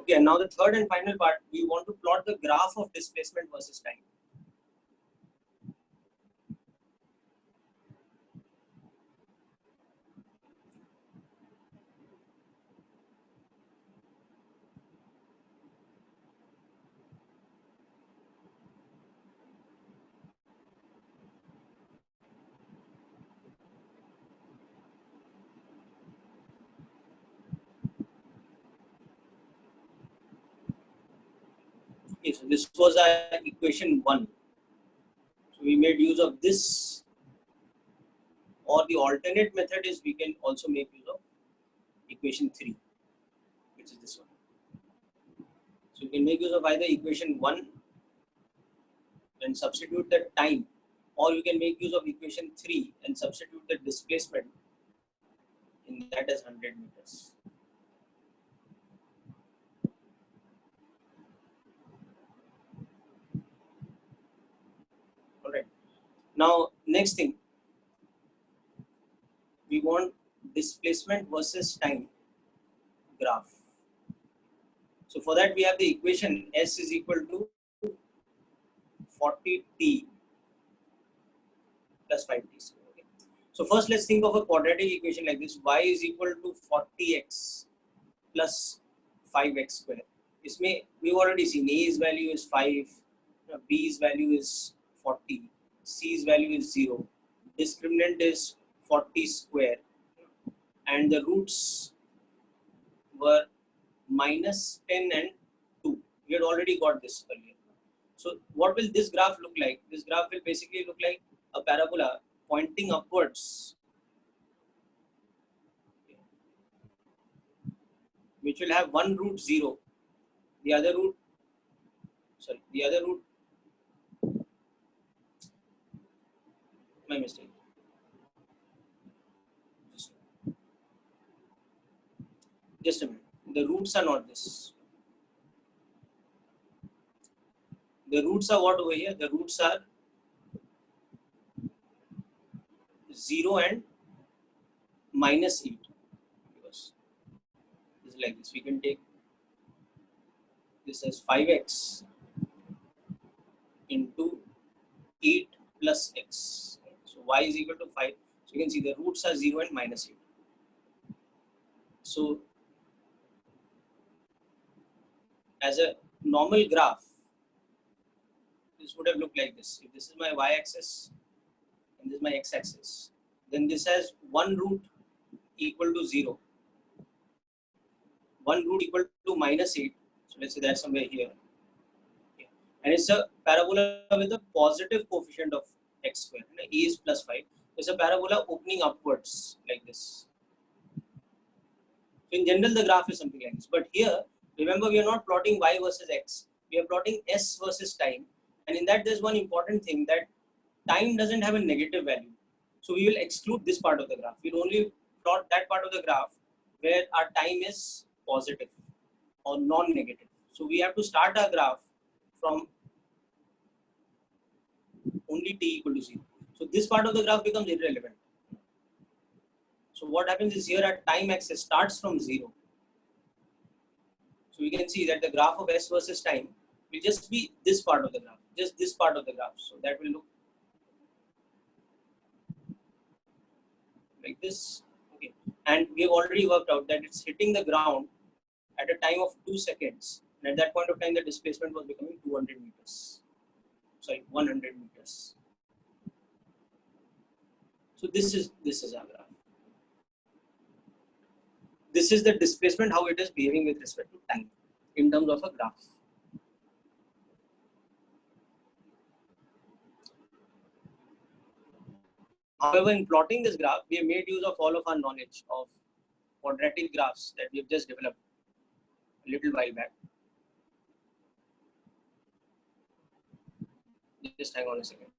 Okay, and now the third and final part, we want to plot the graph of displacement versus time. Okay, so this was our equation 1. So we made use of this, or the alternate method is we can also make use of equation 3, which is this one. So you can make use of either equation 1 and substitute the time, or you can make use of equation 3 and substitute the displacement in that as 100 meters. All right. Now, next thing, we want displacement versus time graph. So for that, we have the equation S is equal to 40t plus 5t. Okay. So first, let's think of a quadratic equation like this. Y is equal to 40x plus 5x square. Isme we've already seen A's value is 5, B's value is 40, C's value is 0, discriminant is 40 square, and the roots were minus 10 and 2. We had already got this earlier. So what will this graph look like? This graph will basically look like a parabola pointing upwards, which will have one root 0, the other root, my mistake. Just a minute. The roots are not this. The roots are what over here? The roots are 0 and -8. Because this is like this. We can take this as 5x into 8 plus x. So y is equal to 5. So you can see the roots are 0 and -8. So as a normal graph, this would have looked like this. If this is my y-axis and this is my x-axis, then this has one root equal to 0, one root equal to -8. So let's say that's somewhere here. Okay. And it's a parabola with a positive coefficient of x square. E is +5. It's a parabola opening upwards like this. So in general, the graph is something like this. But here, remember, we are not plotting y versus x. We are plotting s versus time. And in that, there's one important thing, that time doesn't have a negative value. So we will exclude this part of the graph. We'll only plot that part of the graph where our time is positive or non-negative. So we have to start our graph from only t equal to 0. So this part of the graph becomes irrelevant. So what happens is, here our time axis starts from 0. So we can see that the graph of s versus time will just be this part of the graph, just this part of the graph. So that will look like this. Okay. And we have already worked out that it's hitting the ground at a time of 2 seconds. And at that point of time, the displacement was becoming 200 meters. Sorry, 100 meters. So this is our graph. This is the displacement, how it is behaving with respect to time in terms of a graph. However, in plotting this graph, we have made use of all of our knowledge of quadratic graphs that we have just developed a little while back. Just hang on a second.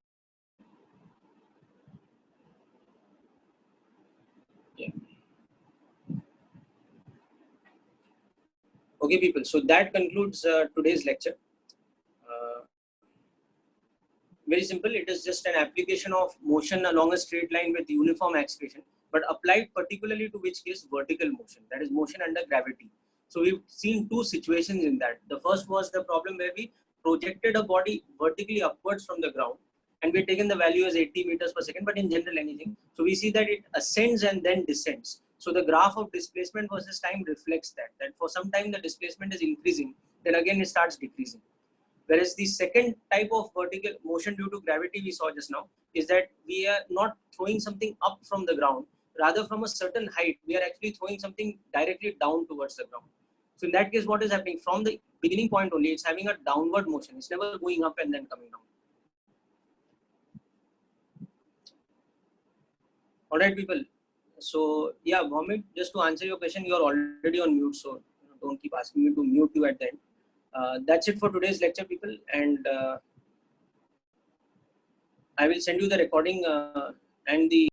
Yeah. Okay, people. So that concludes today's lecture. Very simple. It is just an application of motion along a straight line with uniform acceleration, but applied particularly to which case vertical motion, that is motion under gravity. So we've seen two situations in that. The first was the problem where we projected a body vertically upwards from the ground, and we taken the value as 80 meters per second, but in general anything. So we see that it ascends and then descends. So the graph of displacement versus time reflects that for some time the displacement is increasing, then again it starts decreasing. Whereas the second type of vertical motion due to gravity we saw just now is that we are not throwing something up from the ground, rather from a certain height, we are actually throwing something directly down towards the ground. So in that case, what is happening from the beginning point only, it's having a downward motion. It's never going up and then coming down. All right, people. So yeah, Mohammed, just to answer your question, you are already on mute, so don't keep asking me to mute you at the end. That's it for today's lecture, people, and I will send you the recording and the